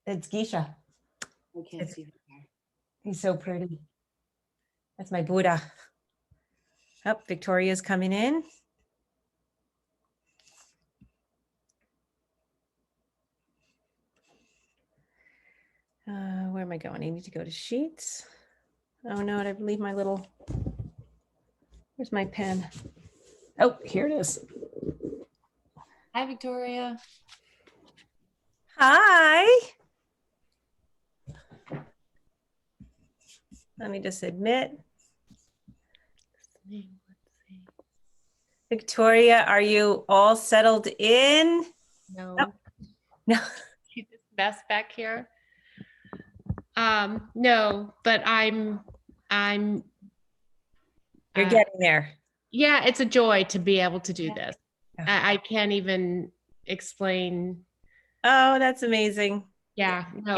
It's Geisha. I can't see that. He's so pretty. That's my Buddha. Oh, Victoria's coming in. Where am I going? I need to go to Sheets. Oh no, I leave my little, where's my pen? Oh, here it is. Hi, Victoria. Hi. Let me just admit. Let's see. Victoria, are you all settled in? No. Oh, no. See this mess back here? No, but I'm You're getting there. yeah, it's a joy to be able to do this. Oh. I can't even explain. Oh, that's amazing. Yeah, no,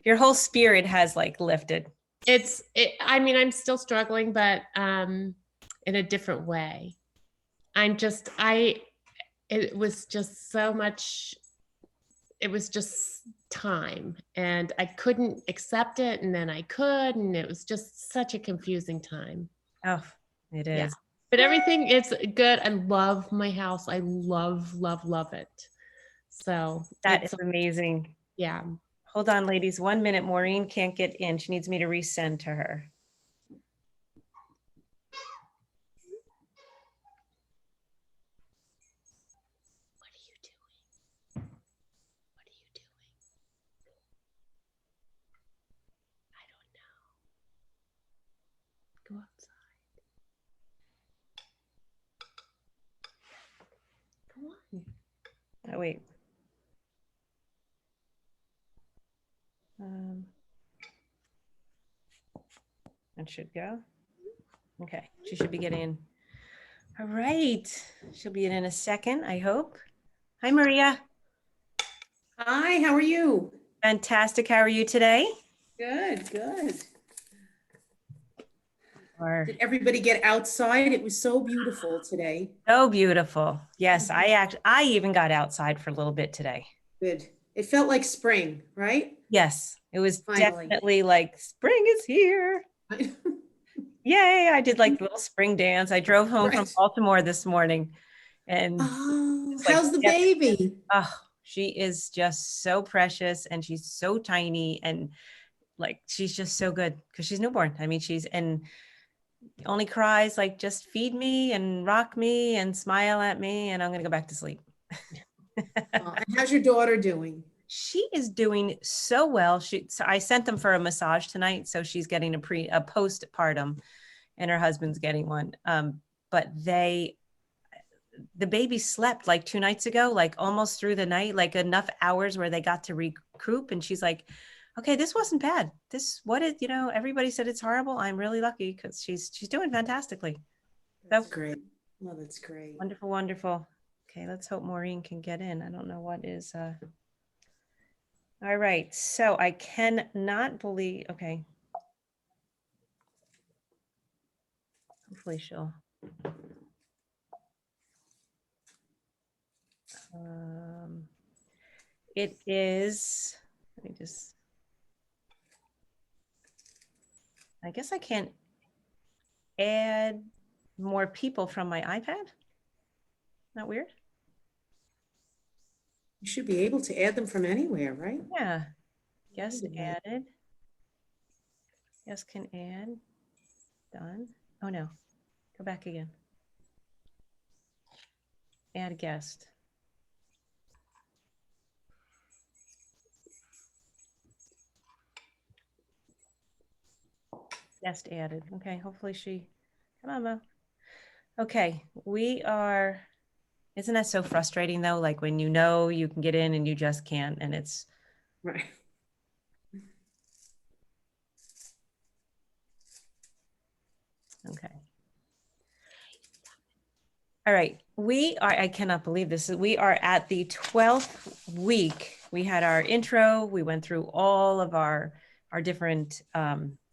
Your whole spirit has like lifted. I mean, I'm still struggling, but in a different way. It was just so much, it was just time, and I couldn't accept it, and then I could, and it was just such a confusing time. Oh, it is. Yeah. But everything is good. I love my house. I love, love, love it. So That is amazing. yeah. Hold on, ladies. 1 minute. Maureen can't get in. She needs me to resend to her. What are you doing? What are you doing? I don't know. Go outside. Come on. Oh, wait. That should go. Okay, she should be getting in. All right, she'll be in a second, I hope. Hi, Maria. Hi, how are you? Fantastic. How are you today? Good, good. Did everybody get outside? It was so beautiful today. So beautiful. Yes, I even got outside for a little bit today. Good. It felt like spring, right? Yes, it was Finally. definitely like spring is here. Yay, I did like the little spring dance. I drove home from Baltimore this morning and how's the baby? Oh, she is just so precious and she's so tiny and like she's just so good because she's newborn. I mean, she's and only cries like just feed me and rock me and smile at me and I'm gonna go back to sleep. And how's your daughter doing? She is doing so well. So I sent them for a massage tonight, so she's getting a postpartum, and her husband's getting one. But the baby slept like 2 nights ago, like almost through the night, like enough hours where they got to recoup. And she's like, "Okay, this wasn't bad. Everybody said it's horrible. I'm really lucky because she's doing fantastically." That's great. Well, that's great. Wonderful, wonderful. Okay, let's hope Maureen can get in. I don't know what is. All right, so I cannot believe, okay. Hopefully she'll. It is, let me just, I guess I can't add more people from my iPad. Not weird? You should be able to add them from anywhere, right? Yeah. Guest added. Guest can add. Done. Oh no. Go back again. Add guest. Guest added. Okay, hopefully she, come on, Mo. Okay, we are, isn't that so frustrating though? Like when you know you can get in and you just can't, and it's. Right. Okay. All right, I cannot believe this. We are at the 12th week. We had our intro. We went through all of our different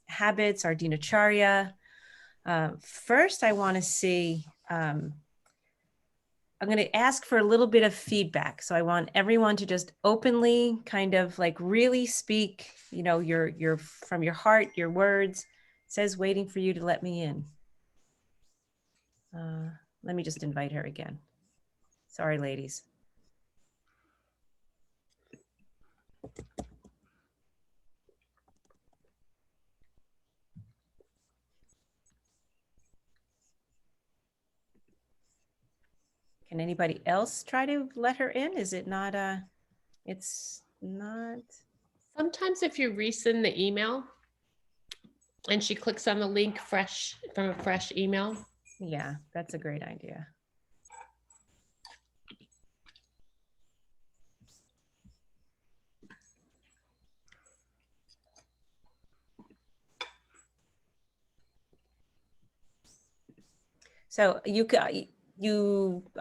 habits, our dinacharya. First, I want to see, I'm going to ask for a little bit of feedback. So I want everyone to just openly kind of like really speak, you know, your from your heart, your words. It says waiting for you to let me in. Let me just invite her again. Sorry, ladies. Can anybody else try to let her in? Is it not it's not. Sometimes if you resend the email and she clicks on the link fresh from a fresh email. Yeah, that's a great idea. So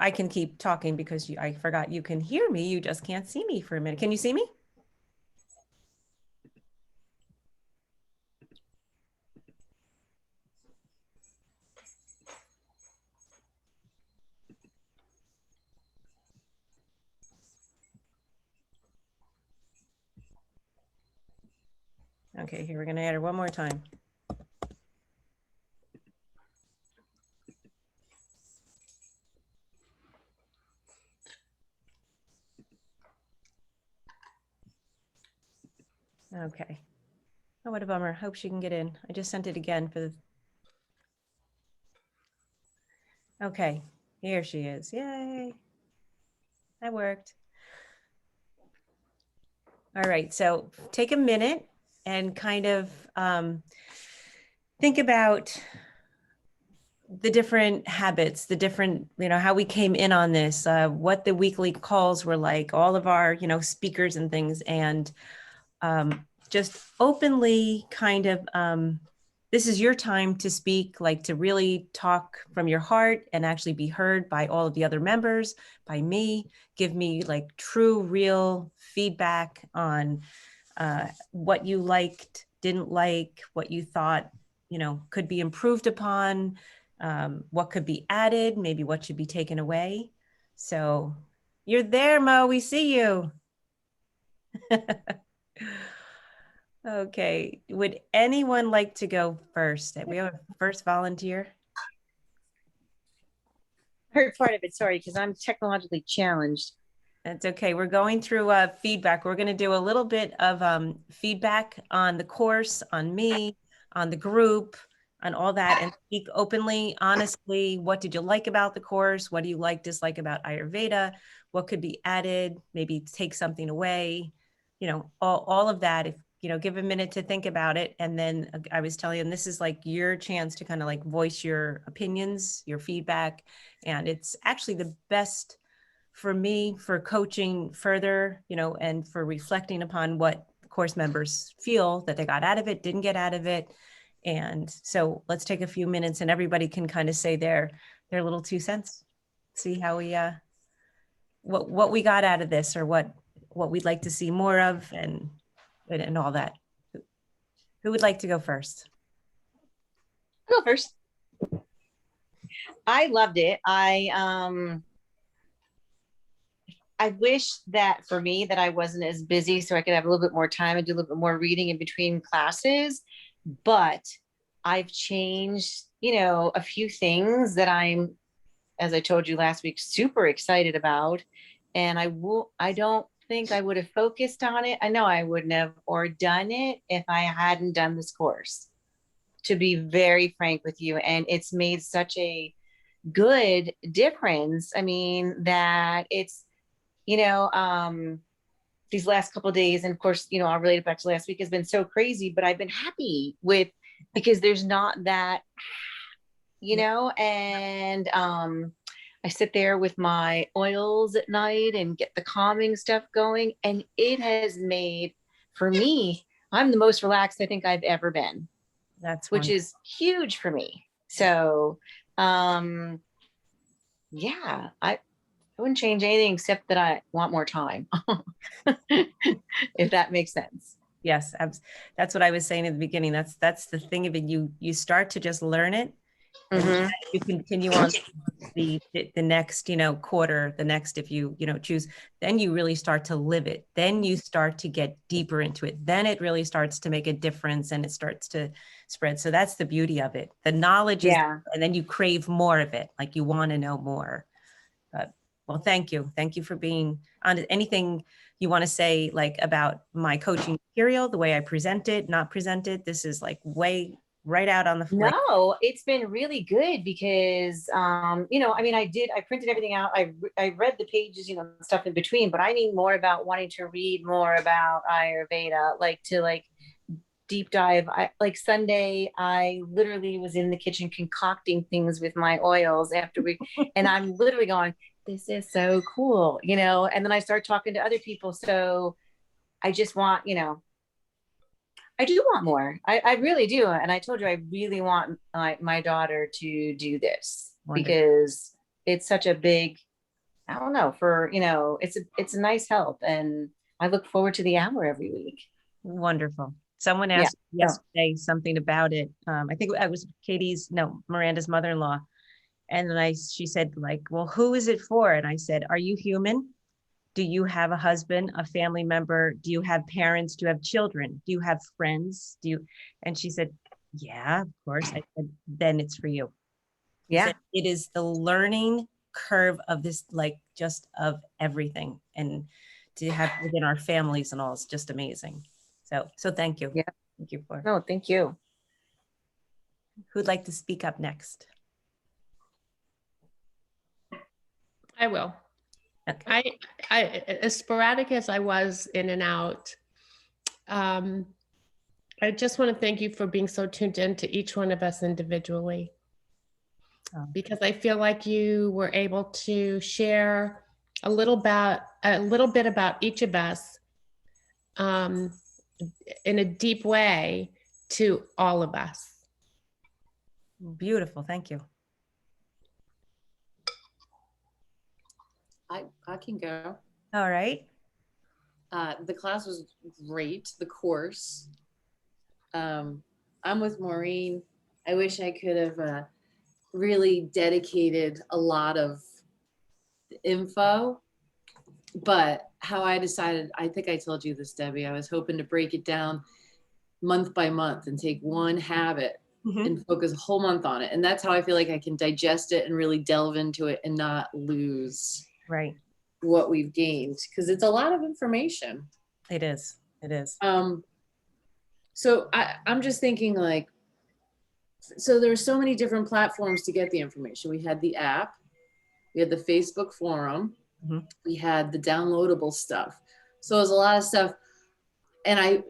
I can keep talking because I forgot you can hear me. You just can't see me for a minute. Can you see me? Okay, here we're gonna add her one more time. Okay. Oh, what a bummer. Hope she can get in. I just sent it again for the. Okay, here she is. Yay. That worked. All right, so take a minute and kind of think about the different habits, the different, you know, how we came in on this, what the weekly calls were like, all of our, you know, speakers and things, and just openly kind of, this is your time to speak, like to really talk from your heart and actually be heard by all of the other members, by me, give me like true, real feedback on what you liked, didn't like, what you thought, you know, could be improved upon, what could be added, maybe what should be taken away. So you're there, Mo, we see you. Okay, would anyone like to go first? We have a first volunteer. Heard part of it, sorry, because I'm technologically challenged. That's okay. We're going through feedback. We're going to do a little bit of feedback on the course, on me, on the group, on all that, and speak openly, honestly. What did you like about the course? What do you like, dislike about Ayurveda? What could be added? Maybe take something away. You know, all of that. If you know, give a minute to think about it, and then I was telling you, this is like your chance to kind of like voice your opinions, your feedback, and it's actually the best for me for coaching further, you know, and for reflecting upon what course members feel that they got out of it, didn't get out of it. And so let's take a few minutes and everybody can kind of say their little 2 cents, see how we, what we got out of this or what we'd like to see more of and all that. Who would like to go first? I'll go first. I loved it. I wish that for me that I wasn't as busy so I could have a little bit more time and do a little bit more reading in between classes. But I've changed, you know, a few things that I'm, as I told you last week, super excited about. And I don't think I would have focused on it. I know I wouldn't have or done it if I hadn't done this course, to be very frank with you. And it's made such a good difference. I mean, that it's, you know, these last couple of days, and of course, you know, I'll relate it back to last week, has been so crazy, but I've been happy with, because there's not that, you know, and I sit there with my oils at night and get the calming stuff going. And it has made, for me, I'm the most relaxed I think I've ever been. That's which is huge for me. So, yeah, I wouldn't change anything except that I want more time, if that makes sense. Yes, that's what I was saying at the beginning. That's the thing of it. You start to just learn it, And Mhm. you continue on the next, quarter, the next, if you, choose, then you really start to live it. Then you start to get deeper into it. Then it really starts to make a difference and it starts to spread. So that's the beauty of it. The knowledge is, Yeah. and then you crave more of it. Like you want to know more. But well, thank you. Thank you for being on. Anything you want to say like about my coaching material, the way I present it, not present it? This is like way right out on the like, No, it's been really good because, I mean, I printed everything out. I read the pages, stuff in between, but I need more about wanting to read more about Ayurveda, like to like deep dive. Like Sunday, I literally was in the kitchen concocting things with my oils and I'm literally going, this is so cool, and then I start talking to other people. So I just want, I do want more. I really do. And I told you, I really want my daughter to do this wonderful. because it's such a big, I don't know, it's a nice help. And I look forward to the hour every week. Wonderful. Someone Yeah. asked yesterday something about it. I think it was Miranda's mother-in-law. And then she said like, well, who is it for? And I said, are you human? Do you have a husband, a family member? Do you have parents? Do you have children? Do you have friends? And she said, yeah, of course. I said, then it's for you. Yeah. It is the learning curve of this, like just of everything. And to have within our families and all is just amazing. So thank you. Yeah. Thank you for. No, thank you. Who'd like to speak up next? I will. Okay. I as sporadic as I was in and out, I just want to thank you for being so tuned in to each one of us individually, because I feel like you were able to share a little bit about each of us in a deep way to all of us. Beautiful. Thank you. I can go. All right. The class was great. The course. I'm with Maureen. I wish I could have really dedicated a lot of info, but how I decided, I think I told you this, Debbie, I was hoping to break it down month by month and take one habit and focus a whole month on it. And that's how I feel like I can digest it and really delve into it and not lose Right. what we've gained, because it's a lot of information. It is. It is. So I'm just thinking like, so there's so many different platforms to get the information. We had the app, we had the Facebook forum, we had the downloadable stuff. So there's a lot of stuff. And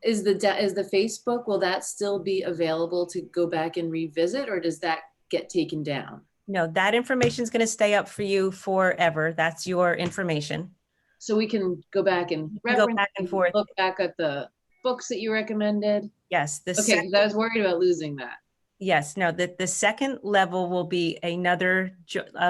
is the Facebook, will that still be available to go back and revisit, or does that get taken down? No, that information is going to stay up for you forever. That's your information. So we can go back and go back and forth. Look back at the books that you recommended. Yes. Okay, because I was worried about losing that. Yes. No, the second level will be another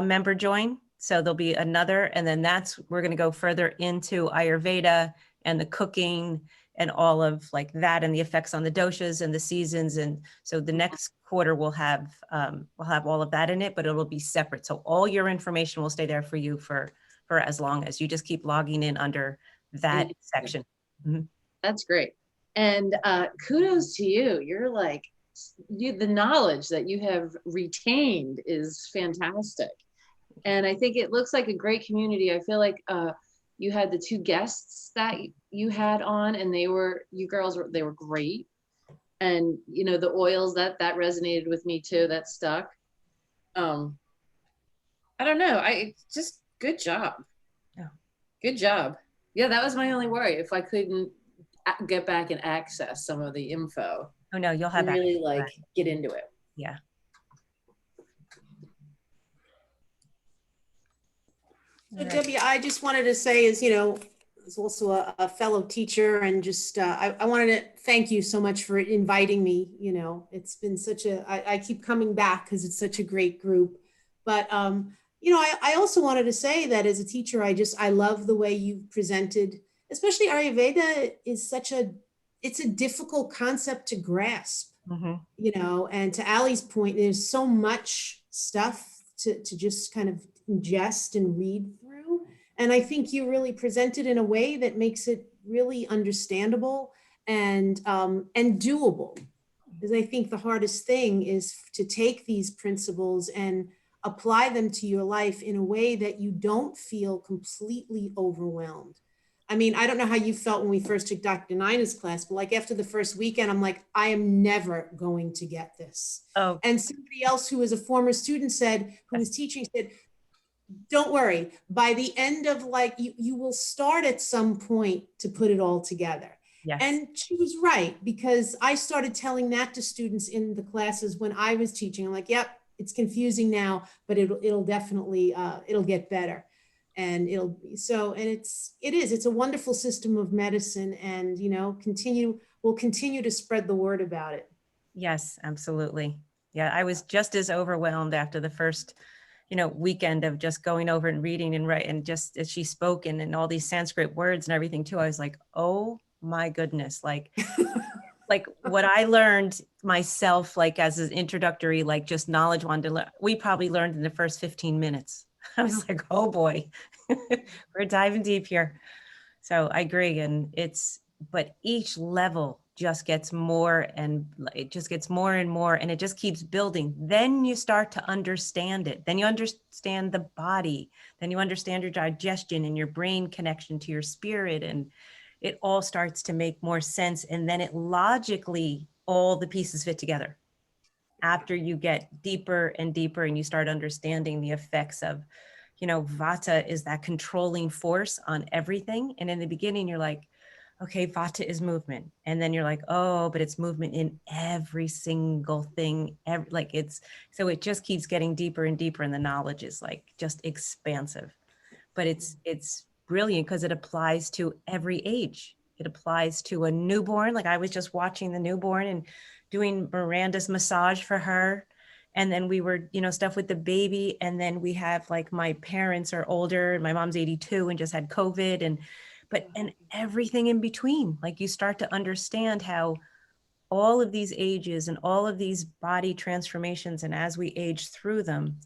member join. So there'll be another, and then we're going to go further into Ayurveda and the cooking and all of like that and the effects on the doshas and the seasons. And so the next quarter we'll have all of that in it, but it'll be separate. So all your information will stay there for you for as long as you just keep logging in under that section. That's great. And kudos to you. You're like, the knowledge that you have retained is fantastic. And I think it looks like a great community. I feel like you had the two guests that you had on, and they were great. And the oils that resonated with me too. That stuck. I don't know. Just good job. Yeah. Good job. Yeah, that was my only worry. If I couldn't get back and access some of the info. Oh no, you'll have really get into it. Yeah. So Debbie, I just wanted to say, as also a fellow teacher, and just I wanted to thank you so much for inviting me. It's been I keep coming back because it's such a great group. But I also wanted to say that as a teacher, I love the way you've presented, especially Ayurveda is it's a difficult concept to grasp. Mhm. you know, and to Ally's point, there's so much stuff to just kind of ingest and read through. And I think you really present it in a way that makes it really understandable and doable. Because I think the hardest thing is to take these principles and apply them to your life in a way that you don't feel completely overwhelmed. I mean, I don't know how you felt when we first took Dr. Nina's class, but like after the first weekend, I'm like, I am never going to get this. Oh, And somebody else who was a former student said, who was teaching, said, don't worry, by the end of like, you will start at some point to put it all together. yes. And she was right, because I started telling that to students in the classes when I was teaching. I'm like, yep, it's confusing now, but it'll definitely, it'll get better. And it's a wonderful system of medicine, and, you know, we'll continue to spread the word about it. Yes, absolutely. Yeah, I was just as overwhelmed after the first, weekend of just going over and reading and writing, and just as she spoke and all these Sanskrit words and everything too. I was like, oh my goodness, like what I learned myself, like as an introductory, like just knowledge wanted to learn, we probably learned in the first 15 minutes. I was like, oh boy, we're diving deep here. So I agree. But each level just gets more, and it just gets more and more, and it just keeps building. Then you start to understand it. Then you understand the body. Then you understand your digestion and your brain connection to your spirit. And it all starts to make more sense. And then it logically, all the pieces fit together after you get deeper and deeper and you start understanding the effects of, Vata is that controlling force on everything. And in the beginning, you're like, okay, Vata is movement. And then you're like, oh, but it's movement in every single thing. So it just keeps getting deeper and deeper. And the knowledge is like just expansive, but it's brilliant because it applies to every age. It applies to a newborn. Like I was just watching the newborn and doing Miranda's massage for her. And then we were, stuff with the baby. And then we have like my parents are older. My mom's 82 and just had COVID and everything in between. Like you start to understand how all of these ages and all of these body transformations, and as we age through them,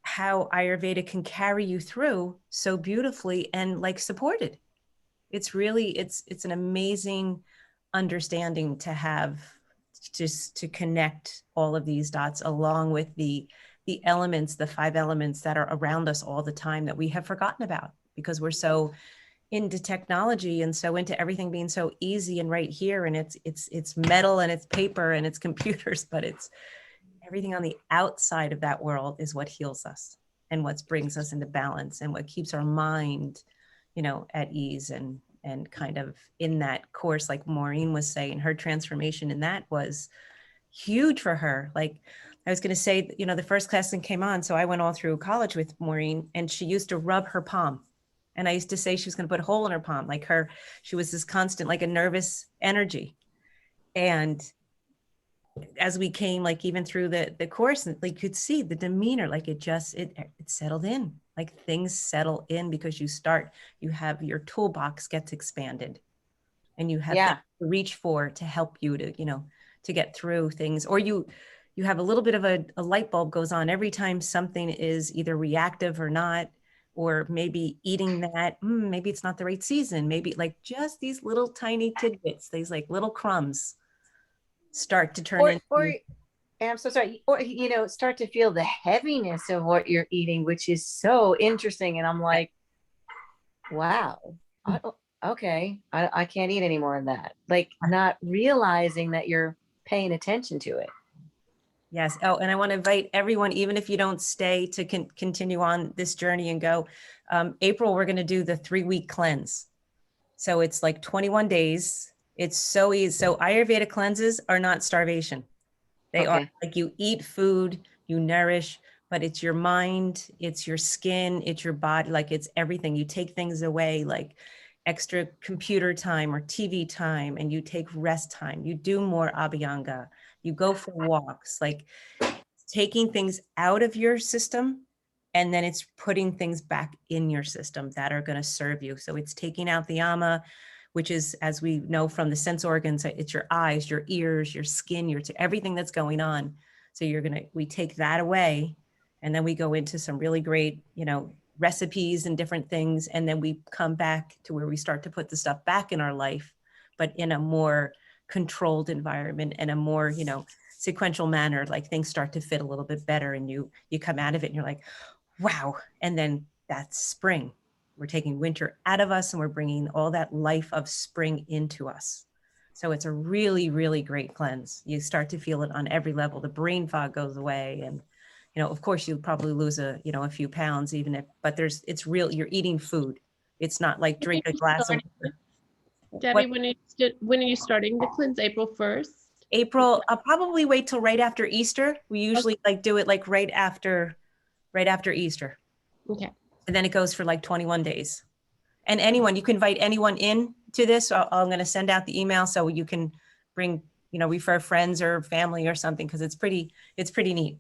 how Ayurveda can carry you through so beautifully and like supported. It's really, it's an amazing understanding to have, just to connect all of these dots along with the elements, the 5 elements that are around us all the time that we have forgotten about because we're so into technology and so into everything being so easy and right here. And it's metal and it's paper and it's computers, but it's everything on the outside of that world is what heals us and what brings us into balance and what keeps our mind, at ease and kind of in that course, like Maureen was saying, her transformation in that was huge for her. Like I was going to say, the first class that came on. So I went all through college with Maureen and she used to rub her palm. And I used to say she was going to put a hole in her palm, she was this constant, like a nervous energy. And as we came, like even through the course, like you could see the demeanor, like it settled in, like things settle in because you have your toolbox gets expanded and you have Yeah. to reach for to help you to get through things, or you have a little bit of a light bulb goes on every time something is either reactive or not, or maybe eating that, maybe it's not the right season, maybe like just these little tiny tidbits, these like little crumbs start to turn into. And I'm so sorry, or start to feel the heaviness of what you're eating, which is so interesting. And I'm like, wow, okay, I can't eat any more of that. Like not realizing that you're paying attention to it. Yes. Oh, and I want to invite everyone, even if you don't stay, to continue on this journey and go. April, we're going to do the 3-week cleanse. So it's like 21 days. It's so easy. So Ayurveda cleanses are not starvation. They are like you eat food, you nourish, but it's your mind, it's your skin, it's your body, like it's everything. You take things away, like extra computer time or TV time, and you take rest time. You do more abhyanga. You go for walks, like taking things out of your system, and then it's putting things back in your system that are going to serve you. So it's taking out the ama, which is, as we know from the sense organs, it's your eyes, your ears, your skin, everything that's going on. So we take that away, and then we go into some really great, recipes and different things. And then we come back to where we start to put the stuff back in our life, but in a more controlled environment and a more, sequential manner, like things start to fit a little bit better, and you come out of it and you're like, wow. And then that's spring. We're taking winter out of us and we're bringing all that life of spring into us. So it's a really, really great cleanse. You start to feel it on every level. The brain fog goes away, and of course you probably lose a few pounds, but it's real. You're eating food. It's not like drink a glass of water. Debbie, when are you starting the cleanse? April 1st? April. I'll probably wait till right after Easter. We usually do it like right after Easter. Okay. And then it goes for like 21 days. And you can invite anyone in to this. I'm going to send out the email so you can bring, refer friends or family or something, because it's pretty neat.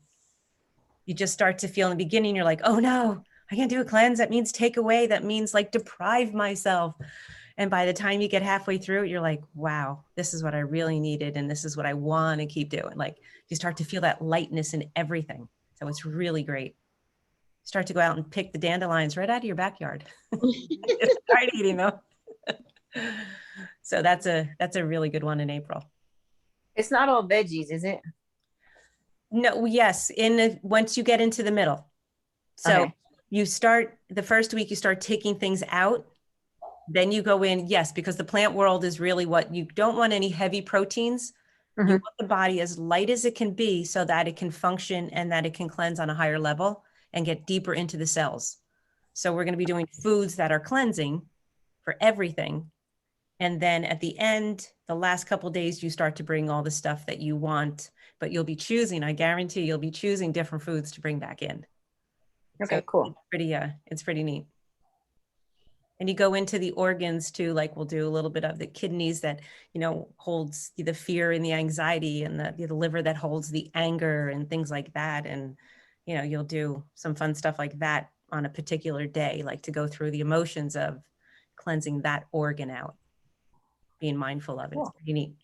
You just start to feel in the beginning, you're like, oh no, I can't do a cleanse. That means take away. That means like deprive myself. And by the time you get halfway through it, you're like, wow, this is what I really needed. And this is what I want to keep doing. Like you start to feel that lightness in everything. So it's really great. Start to go out and pick the dandelions right out of your backyard. Start eating them. So that's a really good one in April. It's not all veggies, is it? No, yes. Once you get into the middle. So Okay. you start the first week, you start taking things out. Then you go in, yes, because the plant world is really what you don't want any heavy proteins. You want the body as light as it can be so that it can function and that it can cleanse on a higher level and get deeper into the cells. So we're going to be doing foods that are cleansing for everything. And then at the end, the last couple of days, you start to bring all the stuff that you want, but you'll be choosing, I guarantee you'll be choosing different foods to bring back in. Okay, So cool. It's pretty neat. And you go into the organs too, like we'll do a little bit of the kidneys that, holds the fear and the anxiety, and the liver that holds the anger and things like that. And, you'll do some fun stuff like that on a particular day, like to go through the emotions of cleansing that organ out, being mindful of it. It's pretty neat.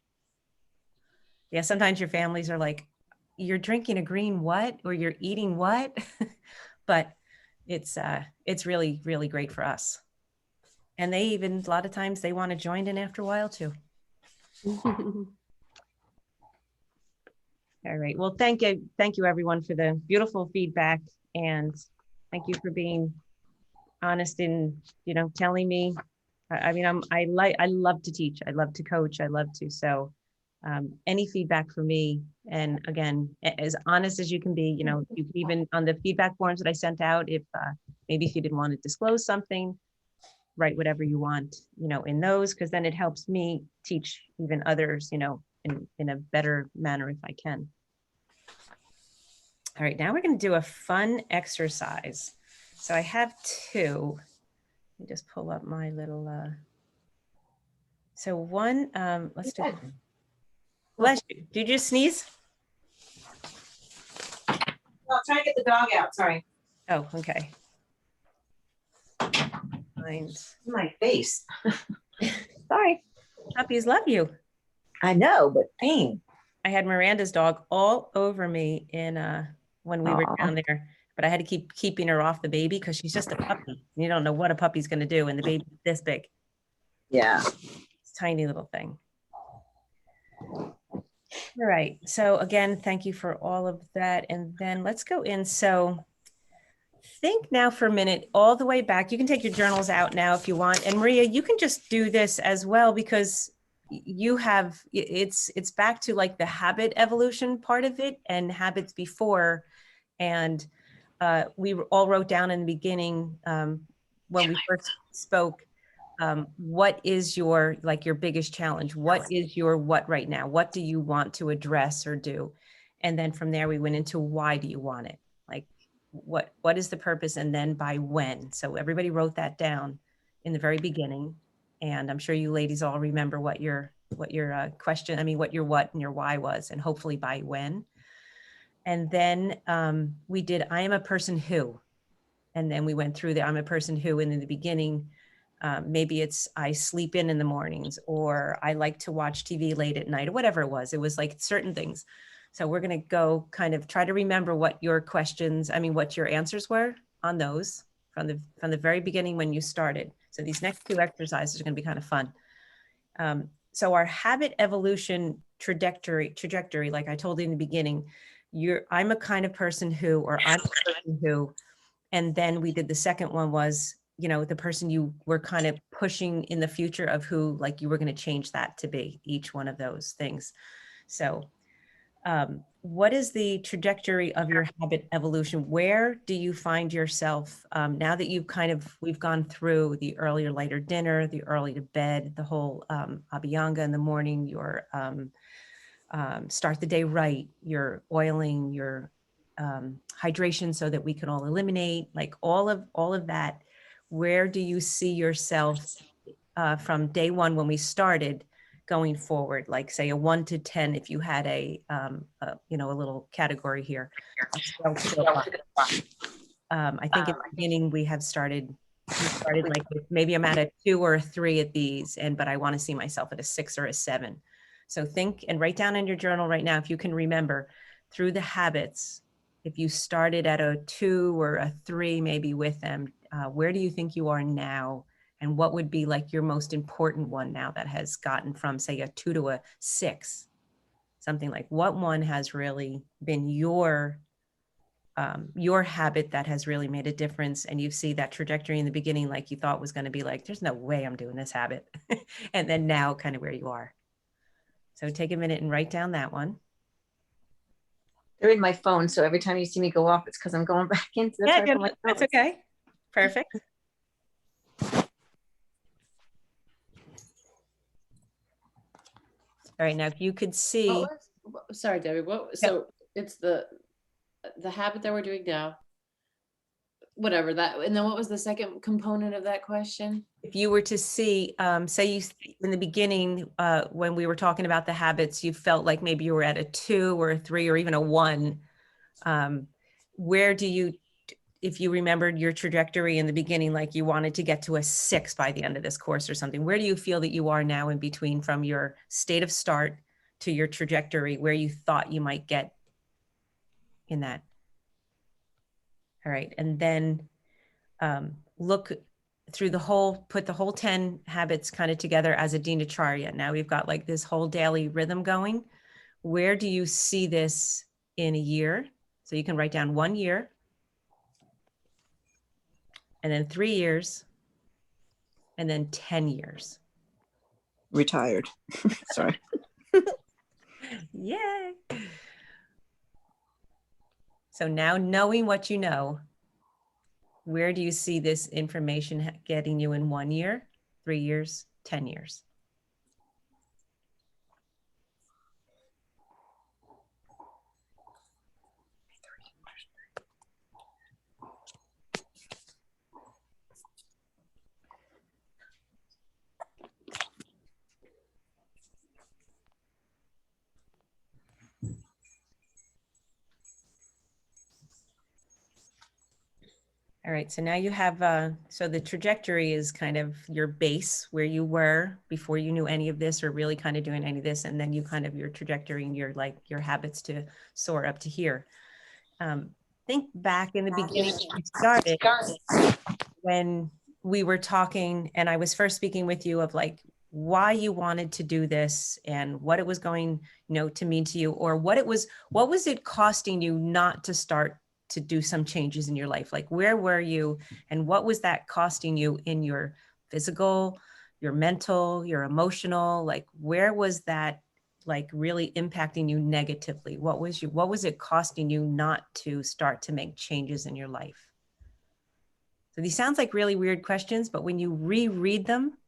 Yeah, sometimes your families are like, you're drinking a green what, or you're eating what? But it's really, really great for us. And they even, a lot of times they want to join in after a while too. All right. Well, thank you everyone for the beautiful feedback, and thank you for being honest in, telling me. I love to teach. I love to coach. I love to. So any feedback for me, and again, as honest as you can be, you can even on the feedback forms that I sent out, if maybe if you didn't want to disclose something, write whatever you want, in those, because then it helps me teach even others, in a better manner if I can. All right, now we're going to do a fun exercise. So I have two. Let me just pull up my little, so one, let's do, bless you. Did you sneeze? I'll try to get the dog out. Sorry. Oh, okay. Mine's My face. sorry. Puppies love you. I know, but dang. I had Miranda's dog all over me when we were down there, but I had to keep keeping her off the baby because she's just a puppy. You don't know what a puppy's going to do, and the baby's this big. Yeah. It's a tiny little thing. All right. So again, thank you for all of that. And then let's go in. So think now for a minute, all the way back. You can take your journals out now if you want. And Maria, you can just do this as well, because you have, it's back to like the habit evolution part of it and habits before. And we all wrote down in the beginning when we first spoke, what is your biggest challenge? What is your what right now? What do you want to address or do? And then from there, we went into why do you want it? Like what is the purpose? And then by when? So everybody wrote that down in the very beginning. And I'm sure you ladies all remember what your question, what your what and your why was, and hopefully by when. And then we did, I am a person who, and then we went through the I'm a person who, and in the beginning, Maybe it's I sleep in the mornings, or I like to watch TV late at night, or whatever it was. It was like certain things. So we're going to go kind of try to remember what your questions, what your answers were on those from the very beginning when you started. So these next two exercises are going to be kind of fun. So our habit evolution trajectory, like I told you in the beginning, I'm a kind of person who, or I'm a person who, and then we did the second one was, the person you were kind of pushing in the future of who, like you were going to change that to be, each one of those things. So what is the trajectory of your habit evolution? Where do you find yourself now that we've gone through the earlier, later dinner, the early to bed, the whole abhyanga in the morning, your start the day right, your oiling, your hydration so that we can all eliminate, like all of that. Where do you see yourself from day one when we started going forward, like say a 1 to 10, if you had a little category here. I think at the beginning we started like maybe I'm at a 2 or a 3 at these, but I want to see myself at a 6 or a 7. So think and write down in your journal right now, if you can remember through the habits, if you started at a 2 or a 3, maybe with them, where do you think you are now? And what would be like your most important one now that has gotten from, say, a 2 to a 6? Something like, what one has really been your habit that has really made a difference? And you see that trajectory in the beginning, like you thought was going to be like, there's no way I'm doing this habit. And then now kind of where you are. So take a minute and write down that one. They're in my phone, so every time you see me go off, it's because I'm going back into the that's okay. Perfect. All right, now if you could see. Sorry, Debbie. So it's the habit that we're doing now. Whatever that, and then what was the second component of that question? If you were to see, say you in the beginning, when we were talking about the habits, you felt like maybe you were at a 2 or a 3 or even a 1. Where do you, if you remembered your trajectory in the beginning, like you wanted to get to a 6 by the end of this course or something, where do you feel that you are now in between from your state of start to your trajectory, where you thought you might get in that? All right, and then look through put the whole 10 habits kind of together as a dinacharya. Now we've got like this whole daily rhythm going. Where do you see this in a year? So you can write down 1 year, and then 3 years, and then 10 years. Retired. Sorry. Yay. So now, knowing what you know, where do you see this information getting you in 1 year, 3 years, 10 years? All right, so now you have, so the trajectory is kind of your base where you were before you knew any of this or really kind of doing any of this. And then you kind of your trajectory and your habits to soar up to here. Think back in the beginning when you started, when we were talking and I was first speaking with you of like why you wanted to do this and what it was going, to mean to you, or what was it costing you not to start to do some changes in your life? Like, where were you and what was that costing you in your physical, your mental, your emotional? Like, where was that like really impacting you negatively? What was it costing you not to start to make changes in your life? So these sounds like really weird questions, but when you reread them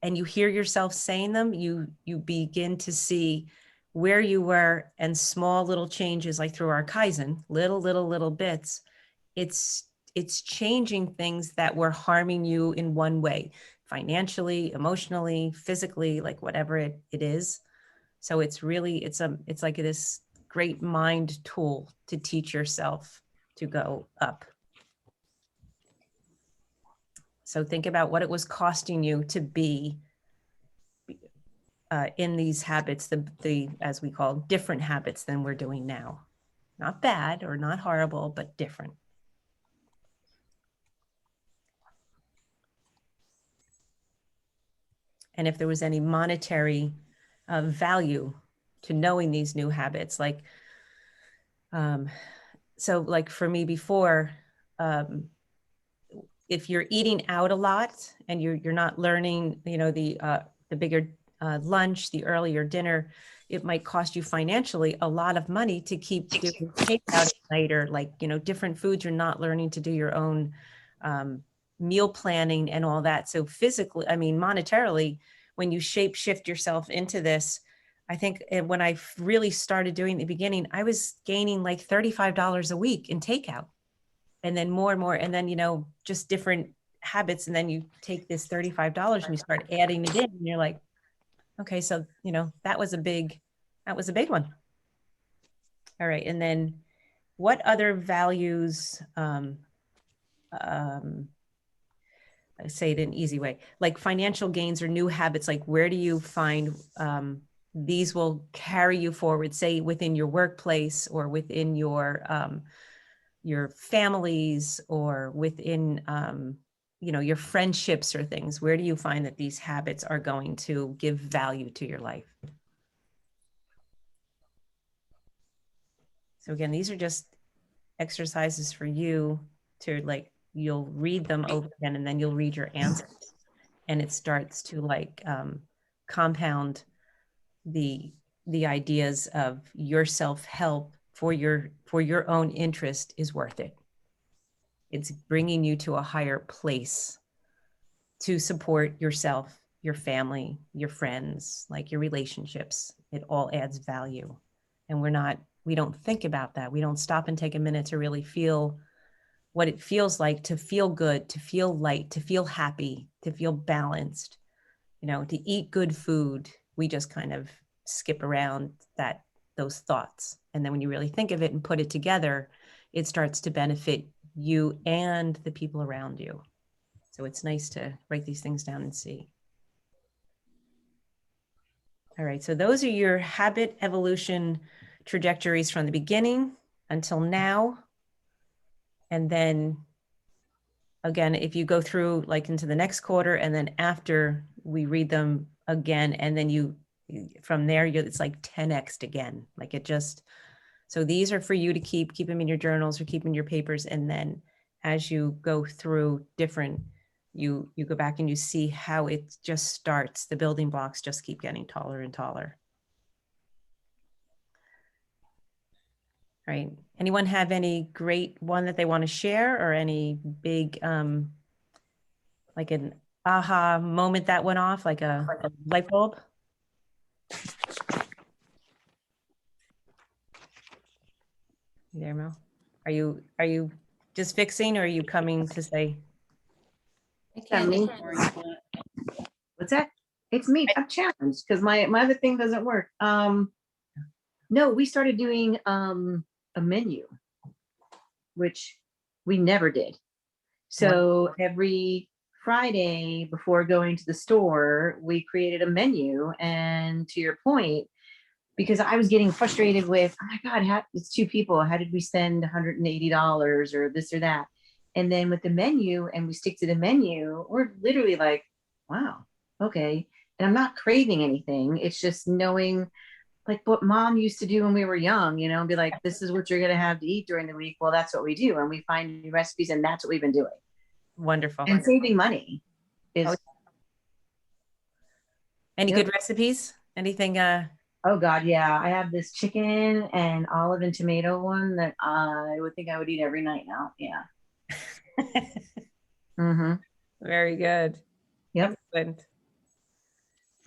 and you hear yourself saying them, you begin to see where you were and small little changes, like through our Kaizen, little bits. It's changing things that were harming you in one way, financially, emotionally, physically, like whatever it is. So it's really, it's like this great mind tool to teach yourself to go up. So think about what it was costing you to be in these habits, the as we call different habits than we're doing now. Not bad or not horrible, but different. And if there was any monetary value to knowing these new habits, like, so like for me before, if you're eating out a lot and you're not learning, you know, the bigger lunch, the earlier dinner, it might cost you financially a lot of money to keep doing takeout at night, or like, you know, different foods. You're not learning to do your own meal planning and all that. So physically, I mean, monetarily, when you shape shift yourself into this, I think when I really started doing it in the beginning, I was gaining like $35 a week in takeout, and then more and more, and then, you know, just different habits. And then you take this $35 and you start adding it in, and you're like, okay, so, you know, that was a big one. All right. And then what other values, I say it in an easy way, like financial gains or new habits, like where do you find these will carry you forward, say within your workplace or within your families or within, you know, your friendships or things? Where do you find that these habits are going to give value to your life? So again, these are just exercises for you to, like, you'll read them over again and then you'll read your answers, and it starts to like compound the ideas of your self-help for your own interest is worth it. It's bringing you to a higher place to support yourself, your family, your friends, like your relationships. It all adds value. And we don't think about that. We don't stop and take a minute to really feel what it feels like to feel good, to feel light, to feel happy, to feel balanced, you know, to eat good food. We just kind of skip around those thoughts. And then when you really think of it and put it together, it starts to benefit you and the people around you. So it's nice to write these things down and see. All right, so those are your habit evolution trajectories from the beginning until now. And then again, if you go through like into the next quarter, and then after we read them again, and then from there, it's like 10x'd again. Like it just, so these are for you to keep them in your journals or keep in your papers. And then as you go through different, you go back and you see how it just starts, the building blocks just keep getting taller and taller. Right. Anyone have any great one that they want to share, or any big, like an aha moment that went off, like a light bulb? You there, Mel? Are you just fixing, or are you coming to say? What's that? It's me. I'm challenged because my other thing doesn't work. No, we started doing a menu, which we never did. So every Friday before going to the store, we created a menu. And to your point, because I was getting frustrated with, oh my God, it's two people. How did we spend $180 or this or that? And then with the menu, and we stick to the menu, we're literally like, wow, okay. And I'm not craving anything. It's just knowing like what mom used to do when we were young, you know, and be like, this is what you're going to have to eat during the week. Well, that's what we do. And we find new recipes, and that's what we've been doing. Wonderful. And saving money is. Any good recipes? Anything? Oh God, yeah. I have this chicken and olive and tomato one that I would think I would eat every night now. Yeah. Mm-hmm. Very good. Yep. Excellent.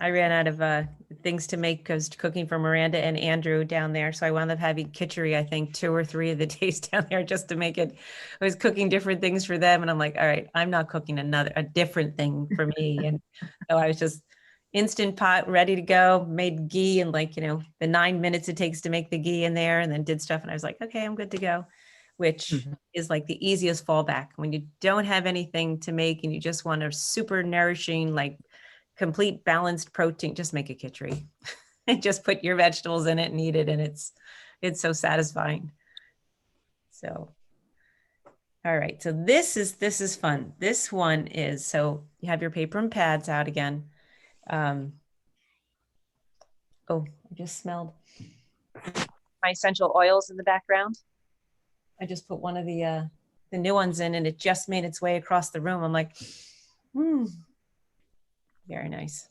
I ran out of things to make because cooking for Miranda and Andrew down there. So I wound up having kitchery, I think 2 or 3 of the days down there just to make it. I was cooking different things for them. And I'm like, all right, I'm not cooking a different thing for me. And so I was just instant pot ready to go, made ghee in like, you know, the 9 minutes it takes to make the ghee in there, and then did stuff. And I was like, okay, I'm good to go. which Mhm. is like the easiest fallback when you don't have anything to make and you just want a super nourishing, like complete balanced protein. Just make a khichdi and just put your vegetables in it and eat it, and it's so satisfying. So, all right. So this is fun. This one is, so you have your paper and pads out again. Oh, I just smelled my essential oils in the background. I just put one of the new ones in, and it just made its way across the room. I'm like, very nice.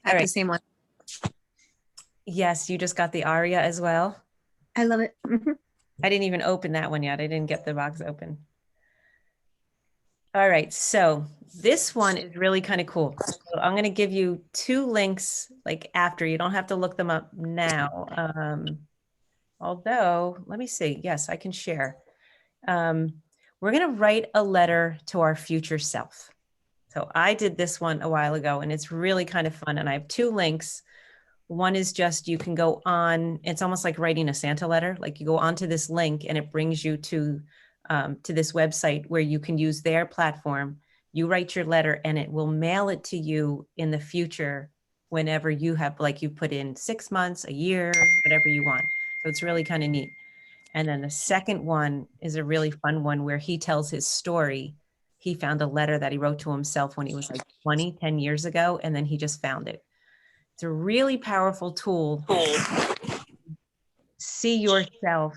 I have All the right. same one. Yes, you just got the Aria as well. I love it. Mhm. I didn't even open that one yet. I didn't get the box open. All right, so this one is really kind of cool. So I'm going to give you 2 links like after. You don't have to look them up now. Although, let me see. Yes, I can share. We're going to write a letter to our future self. So I did this one a while ago, and it's really kind of fun. And I have 2 links. One is just, you can go on, it's almost like writing a Santa letter. Like you go onto this link and it brings you to this website where you can use their platform. You write your letter and it will mail it to you in the future whenever you have, like you put in 6 months, a year, whatever you want. So it's really kind of neat. And then the second one is a really fun one where he tells his story. He found a letter that he wrote to himself when he was like 10 years ago, and then he just found it. It's a really powerful tool. See yourself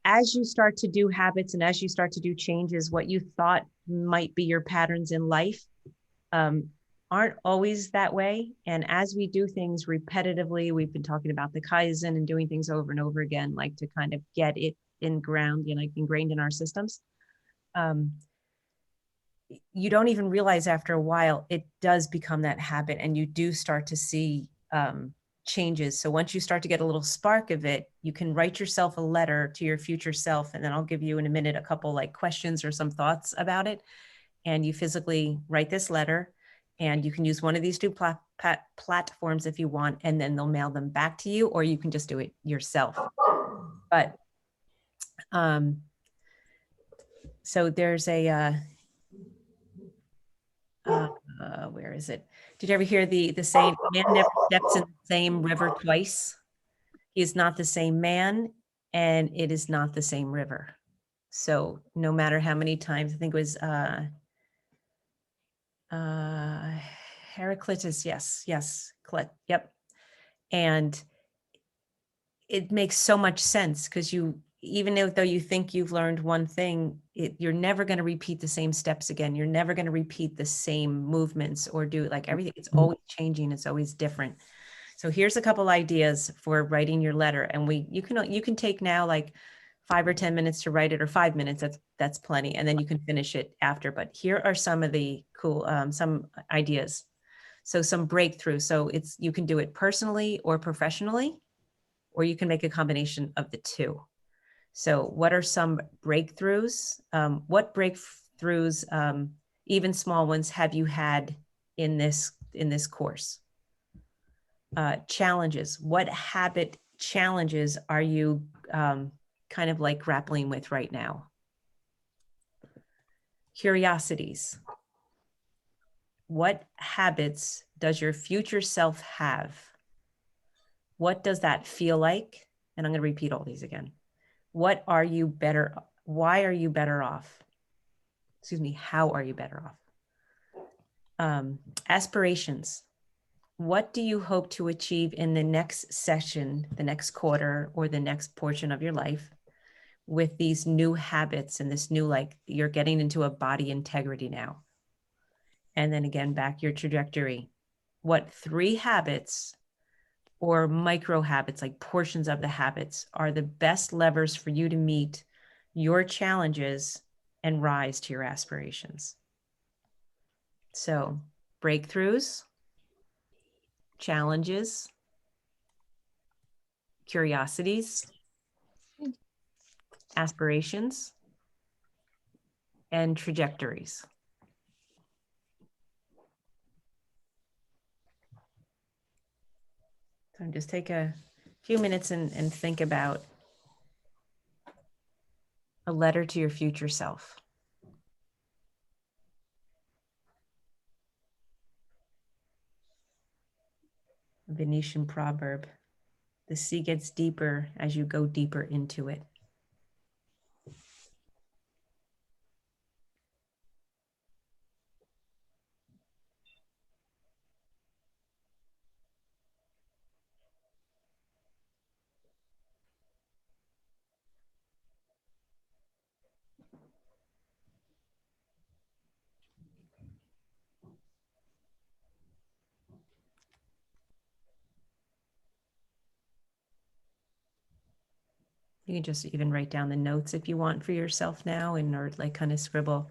as you start to do habits and as you start to do changes, what you thought might be your patterns in life aren't always that way. And as we do things repetitively, we've been talking about the Kaizen and doing things over and over again, like to kind of get it ingrained in our systems. You don't even realize after a while, it does become that habit, and you do start to see changes. So once you start to get a little spark of it, you can write yourself a letter to your future self. And then I'll give you in a minute a couple like questions or some thoughts about it. And you physically write this letter, and you can use one of these 2 platforms if you want, and then they'll mail them back to you, or you can just do it yourself. But so there's a, where is it? Did you ever hear the saying, man never steps in the same river twice? He is not the same man, and it is not the same river. So no matter how many times, I think it was Heraclitus, yes, yep. And it makes so much sense because even though you think you've learned one thing, you're never going to repeat the same steps again. You're never going to repeat the same movements or do like everything. It's always changing. It's always different. So here's a couple ideas for writing your letter. And you can take now like 5 or 10 minutes to write it, or 5 minutes. That's plenty. And then you can finish it after. But here are some of the cool, some ideas. So some breakthroughs. So you can do it personally or professionally, or you can make a combination of the 2. So what are some breakthroughs? What breakthroughs, even small ones, have you had in this course? Challenges. What habit challenges are you kind of like grappling with right now? Curiosities. What habits does your future self have? What does that feel like? And I'm going to repeat all these again. Why are you better off? Excuse me, how are you better off? Aspirations. What do you hope to achieve in the next session, the next quarter, or the next portion of your life with these new habits and this new, like you're getting into a body integrity now? And then again, back your trajectory. What 3 habits or micro habits, like portions of the habits, are the best levers for you to meet your challenges and rise to your aspirations? So breakthroughs, challenges, curiosities, aspirations, and trajectories. So just take a few minutes and think about A letter to your future self. A Venetian proverb. The sea gets deeper as you go deeper into it. You can just even write down the notes if you want for yourself now, and or like kind of scribble.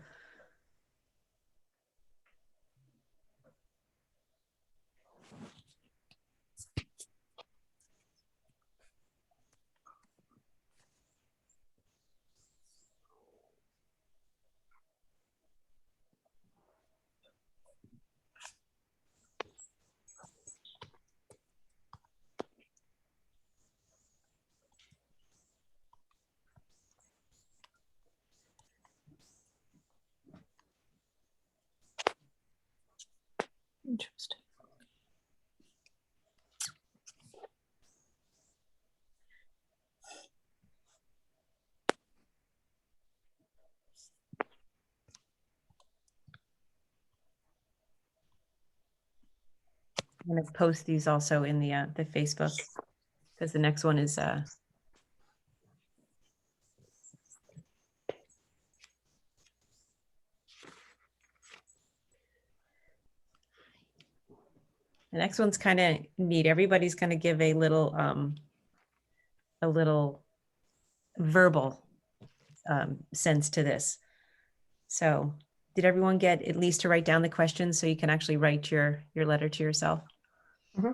Interesting. I'm going to post these also in the Facebook, because the next one is the next one's kind of neat. Everybody's going to give a little verbal sense to this. So did everyone get at least to write down the questions so you can actually write your letter to yourself? Mhm.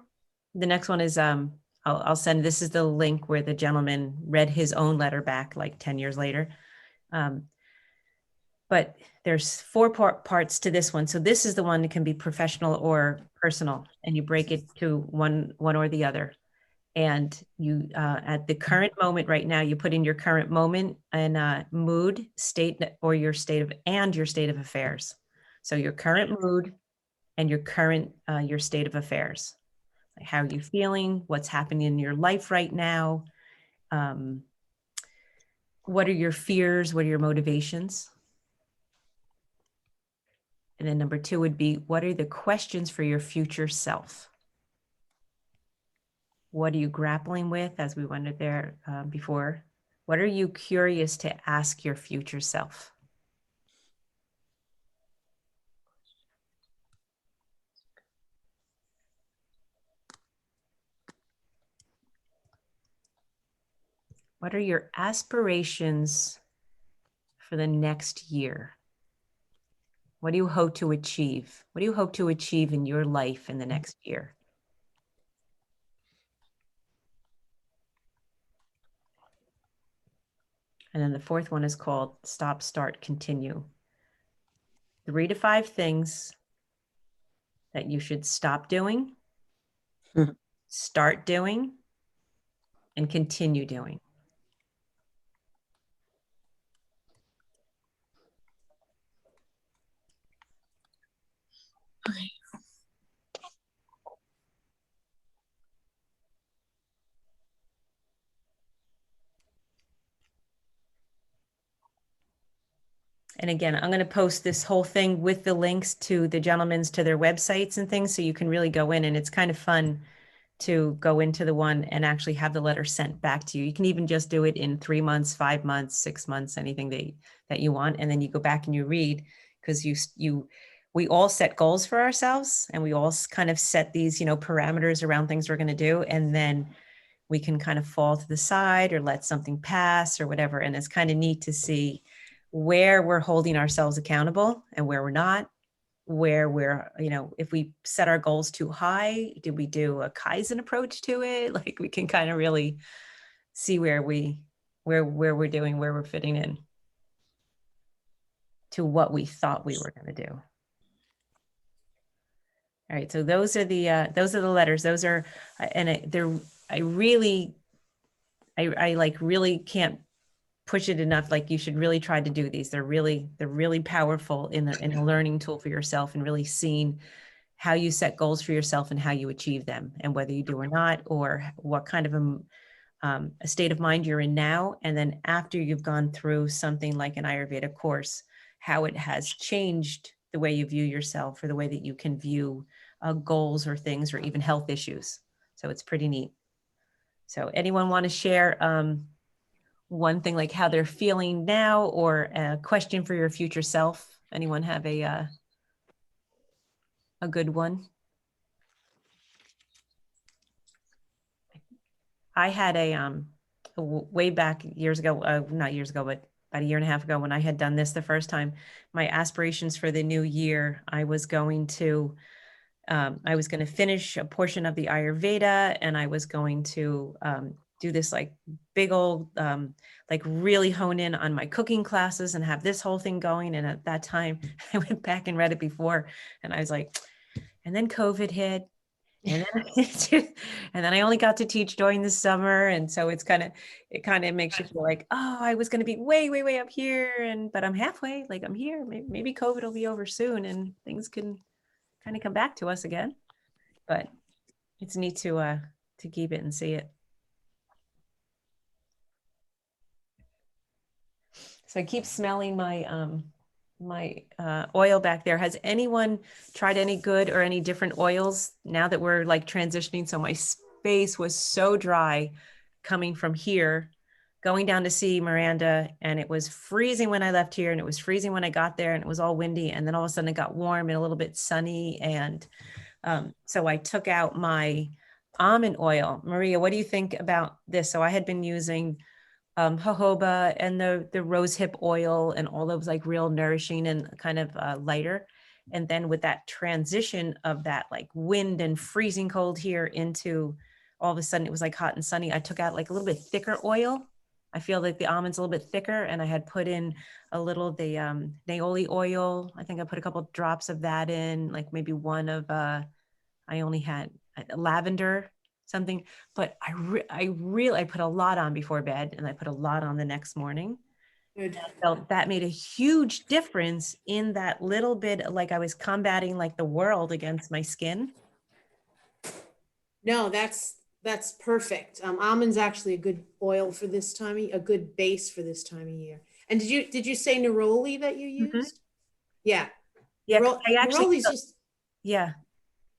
The next one is I'll send, this is the link where the gentleman read his own letter back like 10 years later. But there's four parts to this one. So this is the one that can be professional or personal, and you break it to one or the other. And you, at the current moment right now, you put in your current moment and mood, state, or your state of affairs. So your current mood and your current, your state of affairs. Like how are you feeling? What's happening in your life right now? What are your fears? What are your motivations? And then number 2 would be, what are the questions for your future self? What are you grappling with, as we wondered there before? What are you curious to ask your future self? What are your aspirations for the next year? What do you hope to achieve? What do you hope to achieve in your life in the next year? And then the 4th one is called Stop, Start, Continue. 3 to 5 things that you should stop doing, start doing, and continue doing. Okay. And again, I'm going to post this whole thing with the links to the gentlemen's, to their websites and things, so you can really go in, and it's kind of fun to go into the one and actually have the letter sent back to you. You can even just do it in 3 months, 5 months, 6 months, anything that you want. And then you go back and you read, because we all set goals for ourselves, and we all kind of set these, parameters around things we're going to do. And then we can kind of fall to the side or let something pass or whatever. And it's kind of neat to see where we're holding ourselves accountable and where we're not, where we're, if we set our goals too high, did we do a Kaizen approach to it? Like, we can kind of really see where we're doing, where we're fitting in to what we thought we were going to do. All right. So those are the letters. Those are, and I really can't push it enough. Like you should really try to do these. They're really powerful in a learning tool for yourself, and really seeing how you set goals for yourself and how you achieve them, and whether you do or not, or what kind of a state of mind you're in now. And then after you've gone through something like an Ayurveda course, how it has changed the way you view yourself, or the way that you can view goals or things, or even health issues. So it's pretty neat. So anyone want to share one thing, like how they're feeling now, or a question for your future self? Anyone have a good one? I had way back years ago, not years ago, but about a year and a half ago, when I had done this the first time, my aspirations for the new year, I was going to finish a portion of the Ayurveda, and I was going to do this like big old, like really hone in on my cooking classes and have this whole thing going. And at that time, I went back and read it before, and I was like, and then COVID hit. And then I only got to teach during the summer. And so it kind of makes you feel like, oh, I was going to be way, way, way up here. But I'm halfway, like I'm here. Maybe COVID will be over soon and things can kind of come back to us again. But it's neat to keep it and see it. So I keep smelling my oil back there. Has anyone tried any good or any different oils now that we're like transitioning? So my space was so dry coming from here, going down to see Miranda, and it was freezing when I left here, and it was freezing when I got there, and it was all windy, and then all of a sudden it got warm and a little bit sunny. And so I took out my almond oil. Maria, what do you think about this? So I had been using jojoba and the rose hip oil and all those like real nourishing and kind of lighter. And then with that transition of that like wind and freezing cold here into all of a sudden it was like hot and sunny, I took out like a little bit thicker oil. I feel like the almond's a little bit thicker, and I had put in a little the Naoli oil. I think I put a couple drops of that in, like maybe one of I only had lavender something, but I put a lot on before bed, and I put a lot on the next morning. Good. I felt that made a huge difference in that little bit, like I was combating like the world against my skin. No, that's perfect. Almond's actually a good oil for this time, a good base for this time of year. And did you say neroli that you used? Yeah. Yeah, I actually Neroli's just, yeah.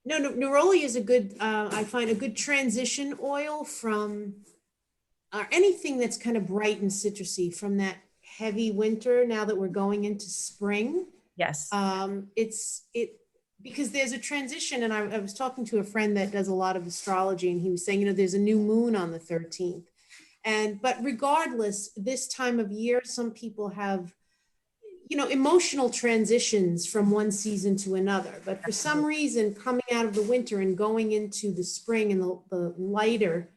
no, neroli is a good, I find a good transition oil from anything that's kind of bright and citrusy from that heavy winter. Now that we're going into spring, Yes. Because there's a transition, and I was talking to a friend that does a lot of astrology, and he was saying, there's a new moon on the 13th. But regardless, this time of year, some people have, emotional transitions from one season to another. But for some reason, coming out of the winter and going into the spring and the lighter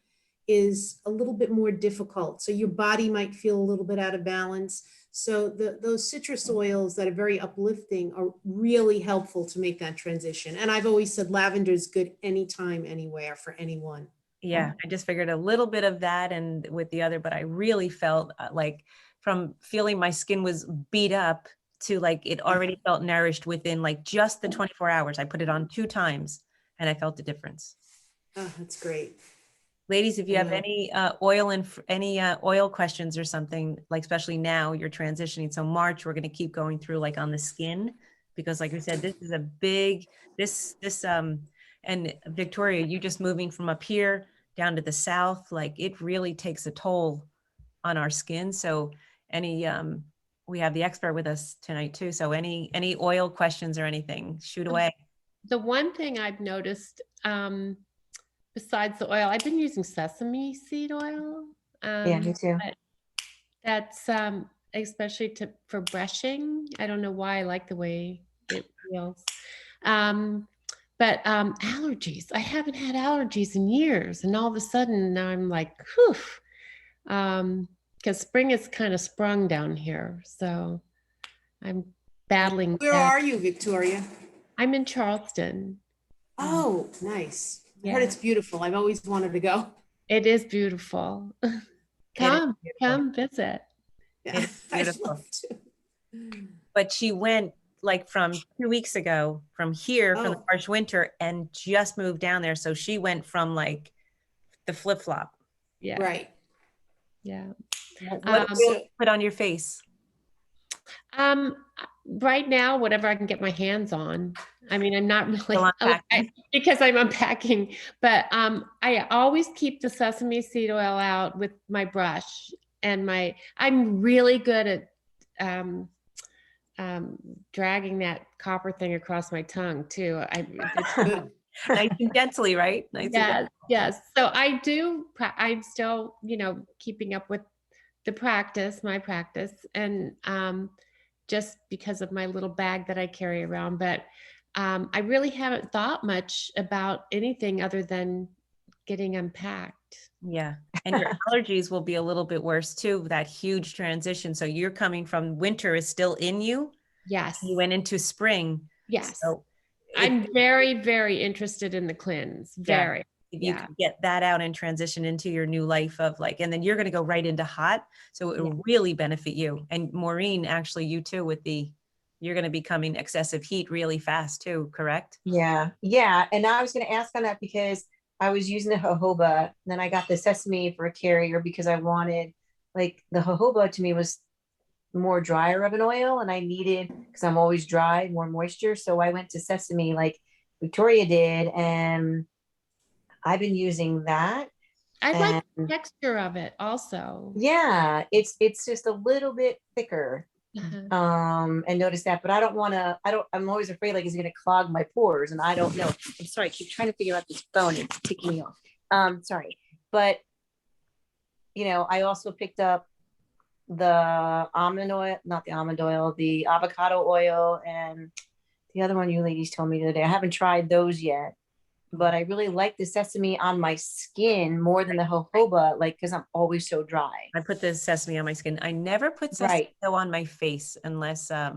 is a little bit more difficult. So your body might feel a little bit out of balance. So those citrus oils that are very uplifting are really helpful to make that transition. And I've always said lavender is good anytime, anywhere for anyone. Yeah, I just figured a little bit of that and with the other, but I really felt like from feeling my skin was beat up to like it already felt nourished within like just the 24 hours. I put it on 2 times and I felt the difference. Oh, that's great. Ladies, if you have any oil questions or something, like especially now you're transitioning. So March, we're going to keep going through like on the skin, because like we said, this is a big, and Victoria, you just moving from up here down to the south, like it really takes a toll on our skin. So we have the expert with us tonight too. So any oil questions or anything, shoot away. The one thing I've noticed, besides the oil, I've been using sesame seed oil. Yeah, me too. That's especially for brushing. I don't know why I like the way it feels. But allergies, I haven't had allergies in years. And all of a sudden now I'm like, whew, because spring is kind of sprung down here. So I'm battling. Where are you, Victoria? I'm in Charleston. Oh, nice. I Yeah. heard it's beautiful. I've always wanted to go. It is beautiful. Come visit. Yeah, It's I'd beautiful. love to. But she went like from 2 weeks ago from here from the Oh. harsh winter and just moved down there. So she went from like the flip flop. Yeah. Right. Yeah. What Um, do you put on your face? Um, right now, whatever I can get my hands on. I mean, I'm not really Still unpacking? because I'm unpacking, but I always keep the sesame seed oil out with my brush and I'm really good at dragging that copper thing across my tongue too. Good. Nice and gently, right? Nice and Yes, gently. yes. So I'm still, keeping up with my practice, and just because of my little bag that I carry around. But I really haven't thought much about anything other than getting unpacked. Yeah. And your allergies will be a little bit worse too, that huge transition. So you're coming from winter is still in you. Yes. You went into spring. Yes. So I'm very, very interested in the cleanse. Very. if you Yeah. can get that out and transition into your new life of like, and then you're going to go right into hot. So it Yeah. will really benefit you. And Maureen, actually you too, you're going to be coming excessive heat really fast too, correct? Yeah, yeah. And I was going to ask on that because I was using the jojoba, then I got the sesame for a carrier because I wanted, like, the jojoba to me was more drier of an oil, and I needed, because I'm always dry, more moisture. So I went to sesame like Victoria did, and I've been using that. I like the And texture of it also. yeah, it's just a little bit thicker. Uh-huh. And notice that, but I'm always afraid like it's gonna clog my pores, and I don't know. I'm sorry, I keep trying to figure out this phone, it's ticking me off. Sorry. But I also picked up the almond oil, not the almond oil, the avocado oil, and the other one you ladies told me the other day. I haven't tried those yet, but I really like the sesame on my skin more than the jojoba, like, because I'm always so dry. I put the sesame on my skin. I never put sesame Right. though on my face unless I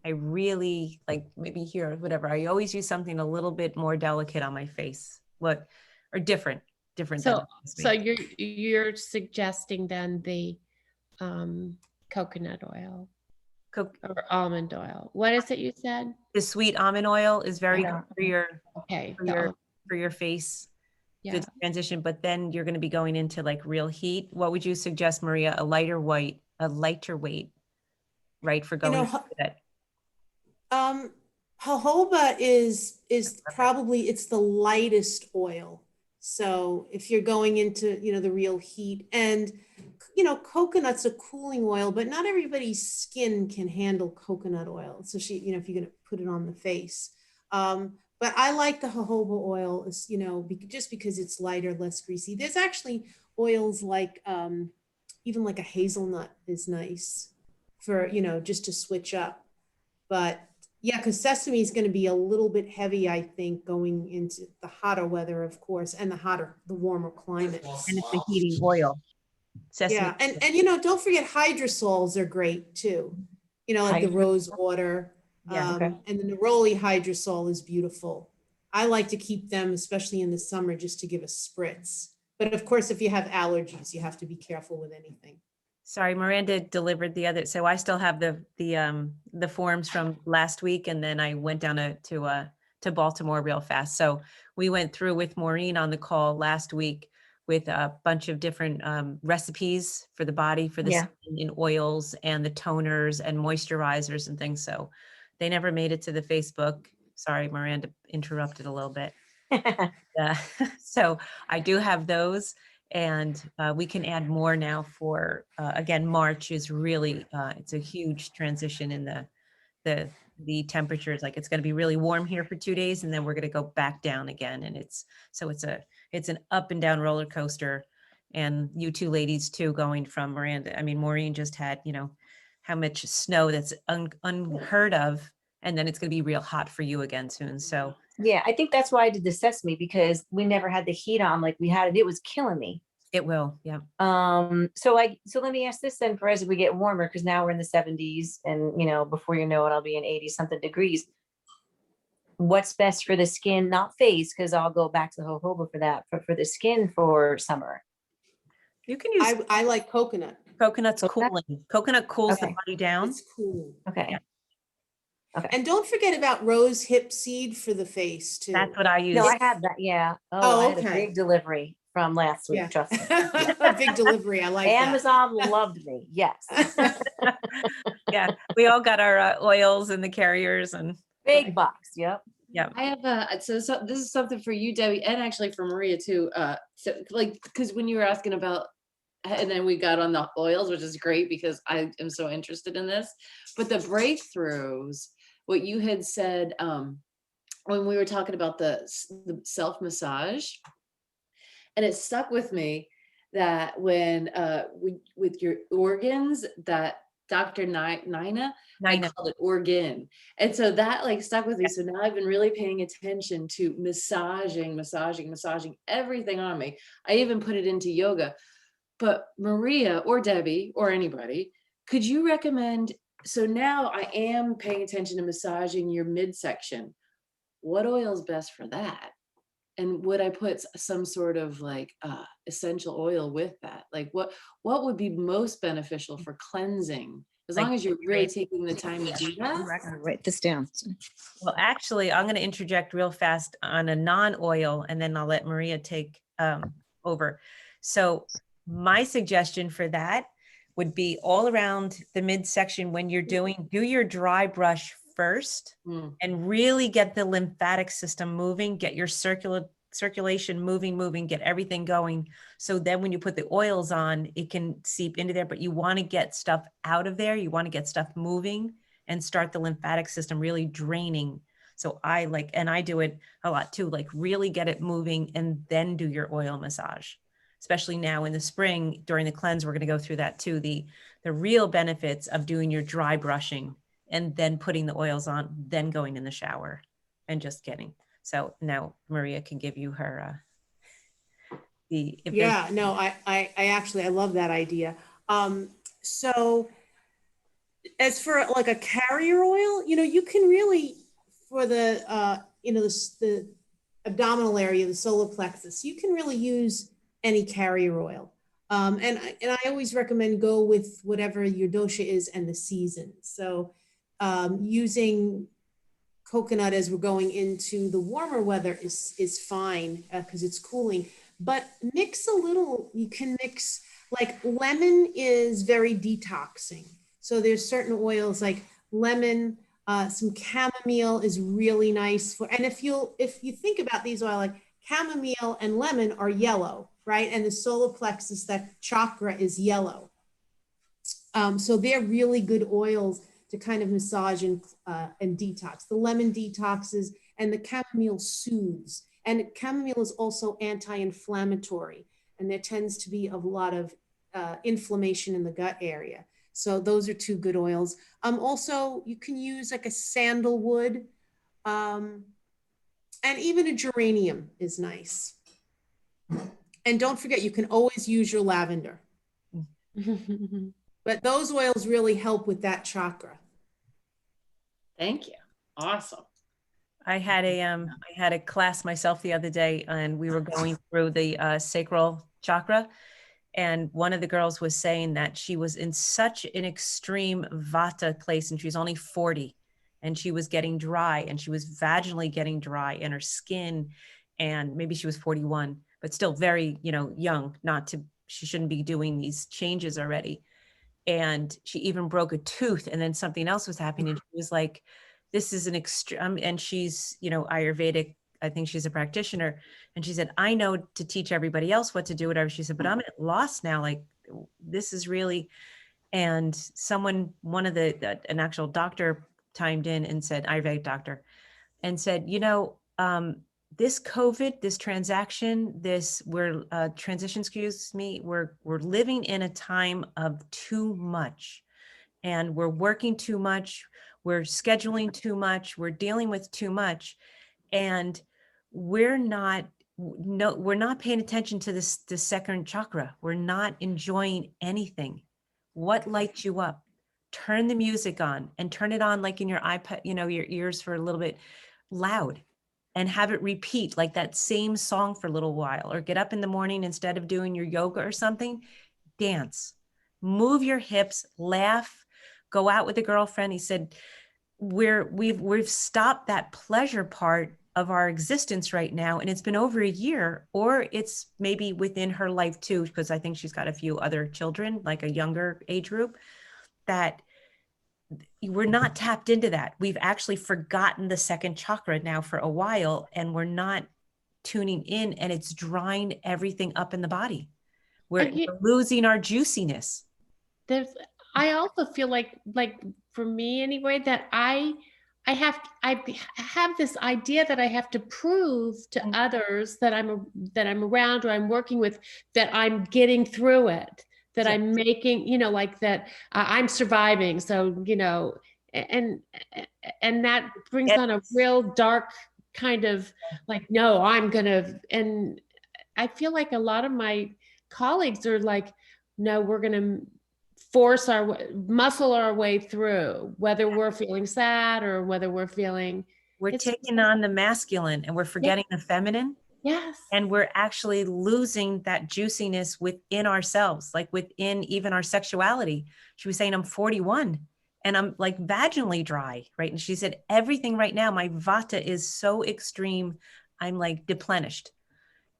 really like maybe here, whatever. I always use something a little bit more delicate on my face. Or different than So sesame. you're suggesting then the coconut oil or almond oil. What is it you said? The sweet almond oil is very Yeah. good for your Okay. for your face. Yeah. Good transition, but then you're going to be going into like real heat. What would you suggest, Maria? A lighter weight, right? For going into that. Jojoba is probably, it's the lightest oil. So if you're going into, the real heat, and, coconut's a cooling oil, but not everybody's skin can handle coconut oil. So if you're going to put it on the face. But I like the jojoba oil, just because it's lighter, less greasy. There's actually oils like, even like a hazelnut is nice for, just to switch up. But yeah, because sesame is going to be a little bit heavy, I think, going into the hotter weather, of course, and the warmer climate. And it's the heating oil. Sesame. Yeah, and don't forget hydrosols are great too. Like the rose water. Yeah, okay. And the neroli hydrosol is beautiful. I like to keep them, especially in the summer, just to give a spritz. But of course, if you have allergies, you have to be careful with anything. Sorry, Miranda delivered the other. So I still have the forms from last week, and then I went down to Baltimore real fast. So we went through with Maureen on the call last week with a bunch of different recipes for the body, for the skin, in oils and the toners and moisturizers and things. So they never made it to the Facebook. Sorry, Miranda interrupted a little bit. So I do have those. And we can add more now for, again, March is really, it's a huge transition in the temperatures. Like it's going to be really warm here for 2 days, and then we're going to go back down again. And it's an up and down roller coaster. And you two ladies too, going from Maureen just had, how much snow that's unheard of. And then it's going to be real hot for you again soon. So Yeah, I think that's why I did the sesame, because we never had the heat on like we had it. It was killing me. it will. Yeah. So let me ask this then, for as we get warmer, because now we're in the 70s, and before you know it, I'll be in 80 something degrees. What's best for the skin, not face, because I'll go back to jojoba for that, but for the skin for summer? You can use I like coconut. Coconut's Coconut? cooling. Coconut cools the Okay. body down. It's cool. Okay. Yeah. Okay. And don't forget about rose hip seed for the face too. That's what I use. No, I have that. Yeah. Oh, Oh, I had a okay. big delivery from last week. Yeah. Trust me. A big delivery. I like that. Amazon loved me. Yes. Yeah, we all got our oils and the carriers and Big box. Yep. yeah. I have so this is something for you, Debbie, and actually for Maria too. So like, because when you were asking about, and then we got on the oils, which is great because I am so interested in this. But the breakthroughs, what you had said when we were talking about the self massage, and it stuck with me that when with your organs, that Dr. Nina, I Nina. called it organ. And so that like stuck with me. So now I've been really paying attention to massaging everything on me. I even put it into yoga. But Maria or Debbie or anybody, could you recommend? So now I am paying attention to massaging your midsection. What oil is best for that? And would I put some sort of like essential oil with that? Like what would be most beneficial for cleansing? As long Like as you're really taking the time to do that. I'm gonna write this down. Well, actually, I'm going to interject real fast on a non-oil, and then I'll let Maria take over. So my suggestion for that would be all around the midsection when you're do your dry brush first Mm. and really get the lymphatic system moving, get your circulation moving, get everything going. So then when you put the oils on, it can seep into there, but you want to get stuff out of there. You want to get stuff moving and start the lymphatic system really draining. So I do it a lot too, like really get it moving and then do your oil massage. Especially now in the spring during the cleanse, we're going to go through that too. The real benefits of doing your dry brushing and then putting the oils on, then going in the shower and just getting. So now Maria can give you her Yeah, no, I actually, I love that idea. So as for like a carrier oil, you can really, for the, the abdominal area, the solar plexus, you can really use any carrier oil. And I always recommend go with whatever your dosha is and the season. So using coconut as we're going into the warmer weather is fine because it's cooling, but mix a little. You can mix, like lemon is very detoxing. So there's certain oils like lemon, some chamomile is really nice for, and if you think about these oil, like chamomile and lemon are yellow, right? And the solar plexus, that chakra, is yellow. So they're really good oils to kind of massage and detox. The lemon detoxes and the chamomile soothes. And chamomile is also anti-inflammatory. And there tends to be a lot of inflammation in the gut area. So those are two good oils. Also, you can use like a sandalwood, and even a geranium is nice. And don't forget, you can always use your lavender. But those oils really help with that chakra. Thank you. Awesome. I had a class myself the other day, and we were going through the sacral chakra. And one of the girls was saying that she was in such an extreme vata place, and she was only 40, and she was getting dry, and she was vaginally getting dry in her skin. And maybe she was 41, but still very, young, she shouldn't be doing these changes already. And she even broke a tooth, and then something else was happening. And she was like, this is an extreme, and she's, Ayurvedic, I think she's a practitioner. And she said, I know to teach everybody else what to do, whatever. She said, but I'm at loss now. Like, this is really, and an actual doctor chimed in and said, Ayurvedic doctor, and said, this COVID, this transition, we're living in a time of too much, and we're working too much. We're scheduling too much. We're dealing with too much. And we're not paying attention to the second chakra. We're not enjoying anything. What lights you up? Turn the music on, and turn it on like in your iPad, your ears for a little bit loud, and have it repeat like that same song for a little while, or get up in the morning, instead of doing your yoga or something, dance. move your hips, laugh, go out with a girlfriend. He said, we've stopped that pleasure part of our existence right now. And it's been over a year, or it's maybe within her life too, because I think she's got a few other children, like a younger age group, that we're not tapped into that. We've actually forgotten the second chakra now for a while, and we're not tuning in, and it's drying everything up in the body. We're losing our juiciness. I also feel like for me anyway, that I have this idea that I have to prove to others that I'm around or I'm working with, that I'm getting through it, that I'm making, like that I'm surviving. So, and that brings on a real dark kind of like, no, and I feel like a lot of my colleagues are like, no, we're going to muscle our way through, whether we're feeling sad or whether we're taking on the masculine and we're forgetting the feminine. Yes. And we're actually losing that juiciness within ourselves, like within even our sexuality. She was saying, I'm 41 and I'm like vaginally dry, right? And she said, everything right now, my vata is so extreme, I'm like deplenished.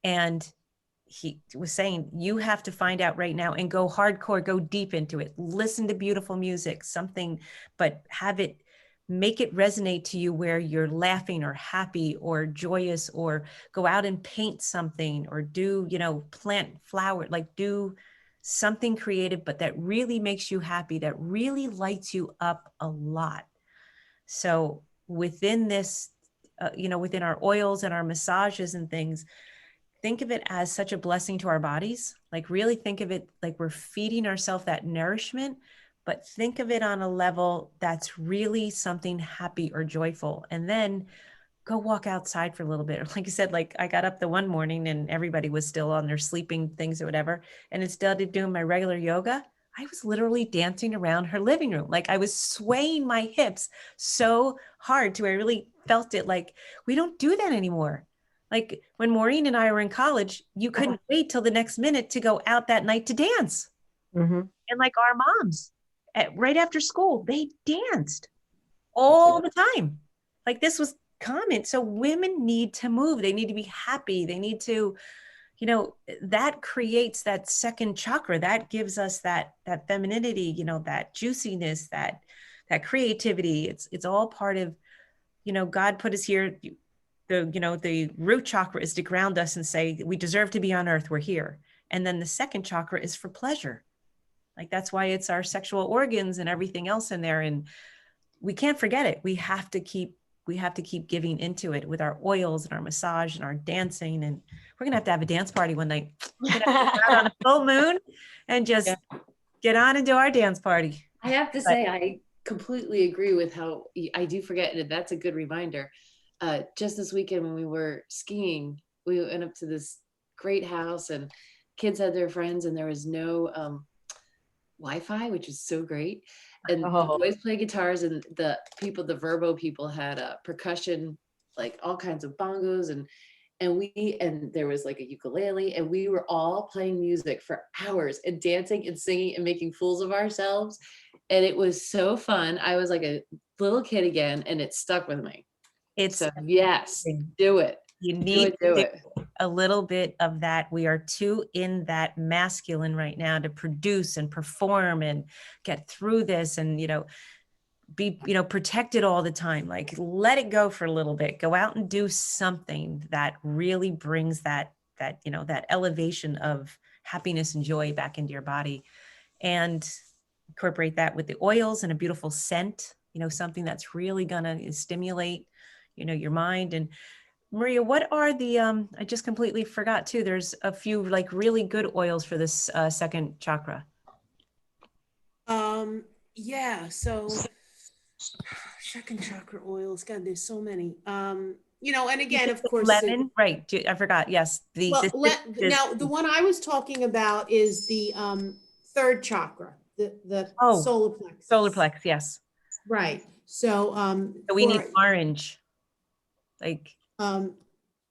And he was saying, you have to find out right now and go hardcore, go deep into it, listen to beautiful music, something, but make it resonate to you where you're laughing or happy or joyous, or go out and paint something, or do, plant flower, like do something creative, but that really makes you happy, that really lights you up a lot. So within this, within our oils and our massages and things, think of it as such a blessing to our bodies. Like really think of it like we're feeding ourselves that nourishment, but think of it on a level that's really something happy or joyful. And then go walk outside for a little bit. Or like I said, like I got up the one morning and everybody was still on their sleeping things or whatever. And instead of doing my regular yoga, I was literally dancing around her living room. Like I was swaying my hips so hard to, I really felt it. Like we don't do that anymore. Like when Maureen and I were in college, you couldn't wait till the next minute to go out that night to dance. Mm-hmm. And like our moms, right after school, they danced all the time. Like this was common. So women need to move. They need to be happy. They need to, that creates that second chakra. That gives us that femininity, that juiciness, that creativity. It's all part of, God put us here. The root chakra is to ground us and say, we deserve to be on earth, we're here. And then the second chakra is for pleasure. Like that's why it's our sexual organs and everything else in there. And we can't forget it. We have to keep giving into it with our oils and our massage and our dancing. And we're going to have a dance party one night. We're going to have to go out on a full moon and just get on and do our dance party. I have to say, I completely agree with how I do forget, and that's a good reminder. Just this weekend when we were skiing, we went up to this great house and kids had their friends and there was no Wi-Fi, which is so great. And the boys play guitars and the Verbo people had percussion, like all kinds of bongos and there was like a ukulele, and we were all playing music for hours and dancing and singing and making fools of ourselves. And it was so fun. I was like a little kid again, and it stuck with me. So yes, do it. You need to do a little bit of that. We are too in that masculine right now to produce and perform and get through this and, be, protected all the time. Like let it go for a little bit. Go out and do something that really brings that elevation of happiness and joy back into your body, and incorporate that with the oils and a beautiful scent, something that's really going to stimulate, your mind. And Maria, what are the, I just completely forgot too. There's a few like really good oils for this second chakra. Yeah. So second chakra oils, God, there's so many. And again, of course, lemon, right. I forgot. Yes. Now the one I was talking about is the third chakra, the solar plexus. Solar plex, yes. Right. So we need orange. Like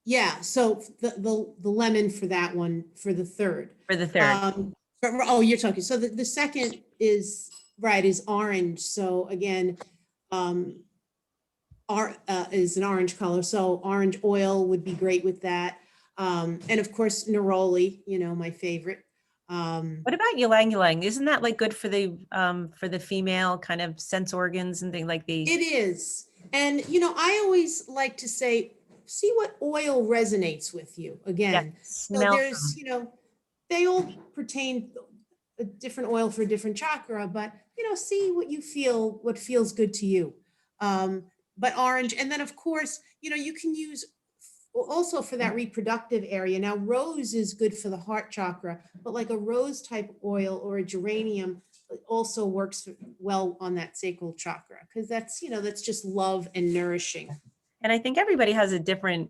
yeah, so the lemon for that one, for the third. Oh, you're talking, so the second is, right, is orange. So again, is an orange color. So orange oil would be great with that. And of course, neroli, my favorite. What about ylang ylang? Isn't that like good for the female kind of sense organs and things like the? It is. And, I always like to say, see what oil resonates with you Yeah, again. So smell there's, they all pertain a different oil for a different chakra, but, see what you feel, what feels good to you. But orange, and then of course, you can use also for that reproductive area. Now, rose is good for the heart chakra, but like a rose type oil or a geranium also works well on that sacral chakra, because that's just love and nourishing. And I think everybody has a different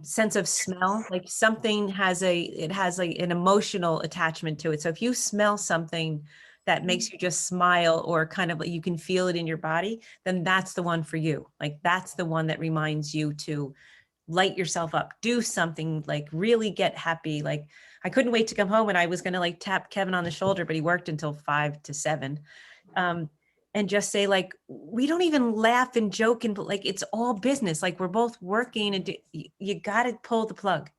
sense of smell. Like something has like an emotional attachment to it. So if you smell something that makes you just smile, or kind of like you can feel it in your body, then that's the one for you. Like that's the one that reminds you to light yourself up, do something, like really get happy. Like I couldn't wait to come home, and I was going to like tap Kevin on the shoulder, but he worked until 5 to 7. And just say like, we don't even laugh and joke, and like, it's all business. Like we're both working, and you got to pull the plug,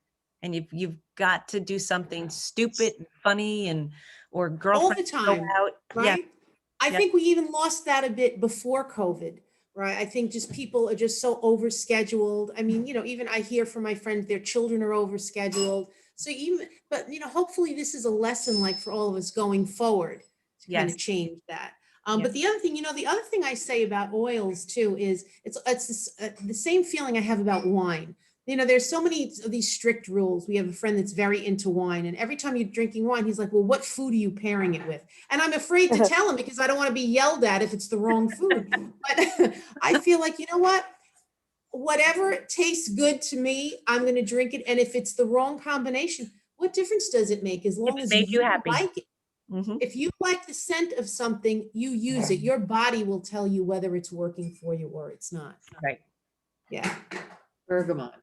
and you've got to do something stupid and funny, and or All girlfriend the go time, out. Yeah. right? I think we even lost that a bit before COVID, right? I think just people are just so overscheduled. I mean, even I hear from my friends, their children are overscheduled. So but hopefully this is a lesson like for all of us going forward to kind Yes. of change that. Yeah. But the other thing, the other thing I say about oils too is it's the same feeling I have about wine. There's so many of these strict rules. We have a friend that's very into wine, and every time you're drinking wine, he's like, well, what food are you pairing it with? And I'm afraid to tell him because I don't want to be yelled at if it's the wrong food. But I feel like, what? Whatever tastes good to me, I'm going to drink it. And if it's the wrong combination, what difference does it make as long it as made you happy. like it? Mhm. If you like the scent of something, you use it. Your body will tell you whether it's working for you or it's not. Right. Yeah. Bergamot.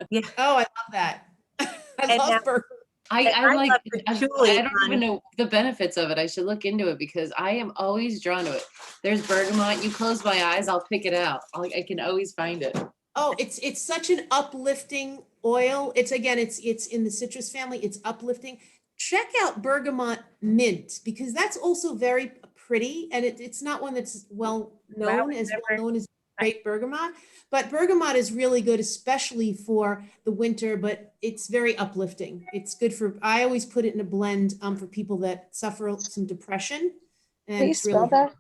Yeah. Oh, I love that. I And now- love bergamot. And I like, love the patchouli I don't even on- know the benefits of it. I should look into it because I am always drawn to it. There's bergamot. You close my eyes, I'll pick it out. I can always find it. Oh, it's such an uplifting oil. It's in the citrus family. It's uplifting. Check out bergamot mint, because that's also very pretty, and it's not one that's well known as great bergamot, but bergamot is really good, especially for the winter, but it's very uplifting. It's good I always put it in a blend for people that suffer some depression. And Please it's really spell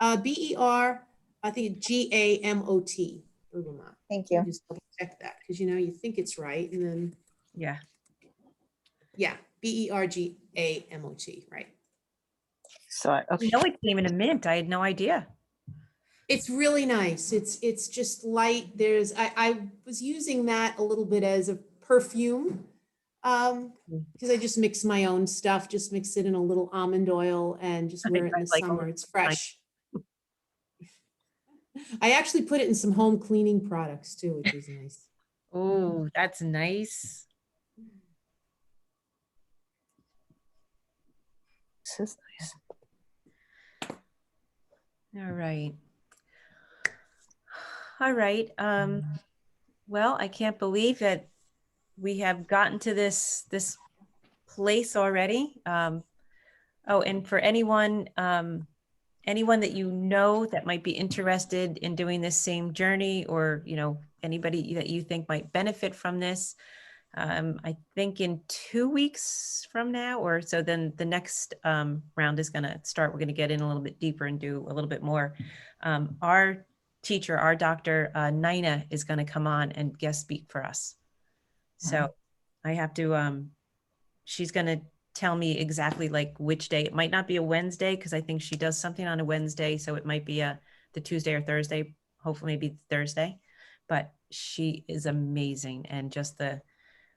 that. BER, I think GAMOT, bergamot. Thank You you. just double check that, because you think it's right, and then Yeah. yeah, BERGAMOT, right? So, okay. You know, it came in a mint. I had no idea. It's really nice. It's just light. I was using that a little bit as a perfume, because I just mix my own stuff, just mix it in a little almond oil and just wear it in the Like, summer. It's fresh. I actually put it in some home cleaning products too, which is nice. Oh, that's nice. This is nice. All right. All right. Well, I can't believe that we have gotten to this place already. Oh, and for anyone that you know that might be interested in doing this same journey, or anybody that you think might benefit from this, I think in 2 weeks from now or so, then the next round is going to start. We're going to get in a little bit deeper and do a little bit more. Our teacher, our doctor, Nina, is going to come on and guest speak for us. So I have to, she's going to tell me exactly like which day. It might not be a Wednesday, because I think she does something on a Wednesday. So it might be the Tuesday or Thursday, hopefully maybe Thursday. But she is amazing, and just the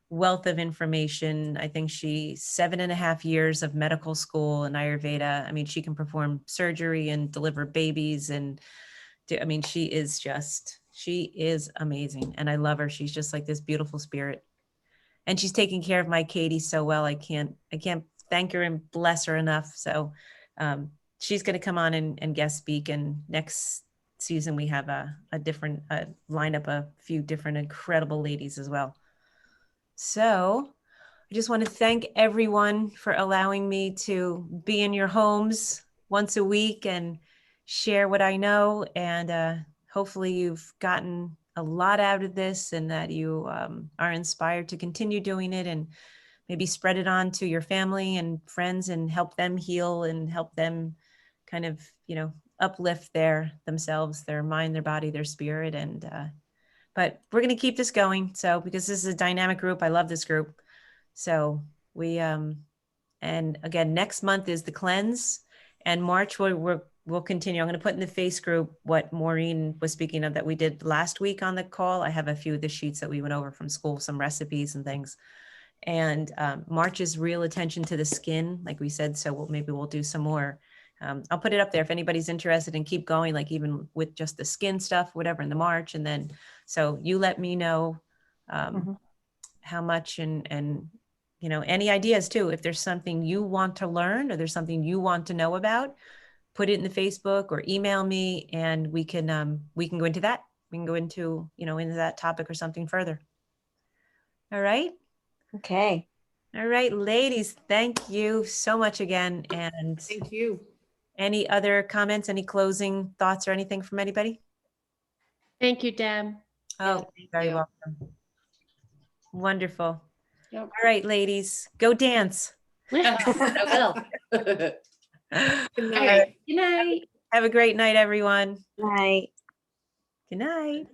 wealth of information. I think she's 7.5 years of medical school in Ayurveda. I mean, she can perform surgery and deliver babies, and she is amazing, and I love her. She's just like this beautiful spirit. and she's taking care of my Katie so well. I can't thank her and bless her enough. So she's going to come on and guest speak. And next season we have a different lineup, a few different incredible ladies as well. So I just want to thank everyone for allowing me to be in your homes once a week and share what I know. And hopefully you've gotten a lot out of this and that you are inspired to continue doing it and maybe spread it on to your family and friends and help them heal and help them kind of, uplift themselves, their mind, their body, their spirit. And but we're going to keep this going. So because this is a dynamic group, I love this group. So we and again, next month is the cleanse, and March we'll continue. I'm going to put in the face group what Maureen was speaking of that we did last week on the call. I have a few of the sheets that we went over from school, some recipes and things. And March is real attention to the skin, like we said. So maybe we'll do some more. I'll put it up there if anybody's interested and keep going, like even with just the skin stuff, whatever in the March. And then, so you let me know how much and any ideas too. If there's something you want to learn or there's something you want to know about, put it in the Facebook or email me and we can go into that. We can go into, into that topic or something further. All right. Okay. All right, ladies, thank you so much again. And Thank you. any other comments, any closing thoughts or anything from anybody? Thank you, Deb. Oh, thank very you. welcome. Wonderful. Yep. All right, ladies, go dance. I will. Good All night. right. Good night. Have a great night, everyone. Right. Good night.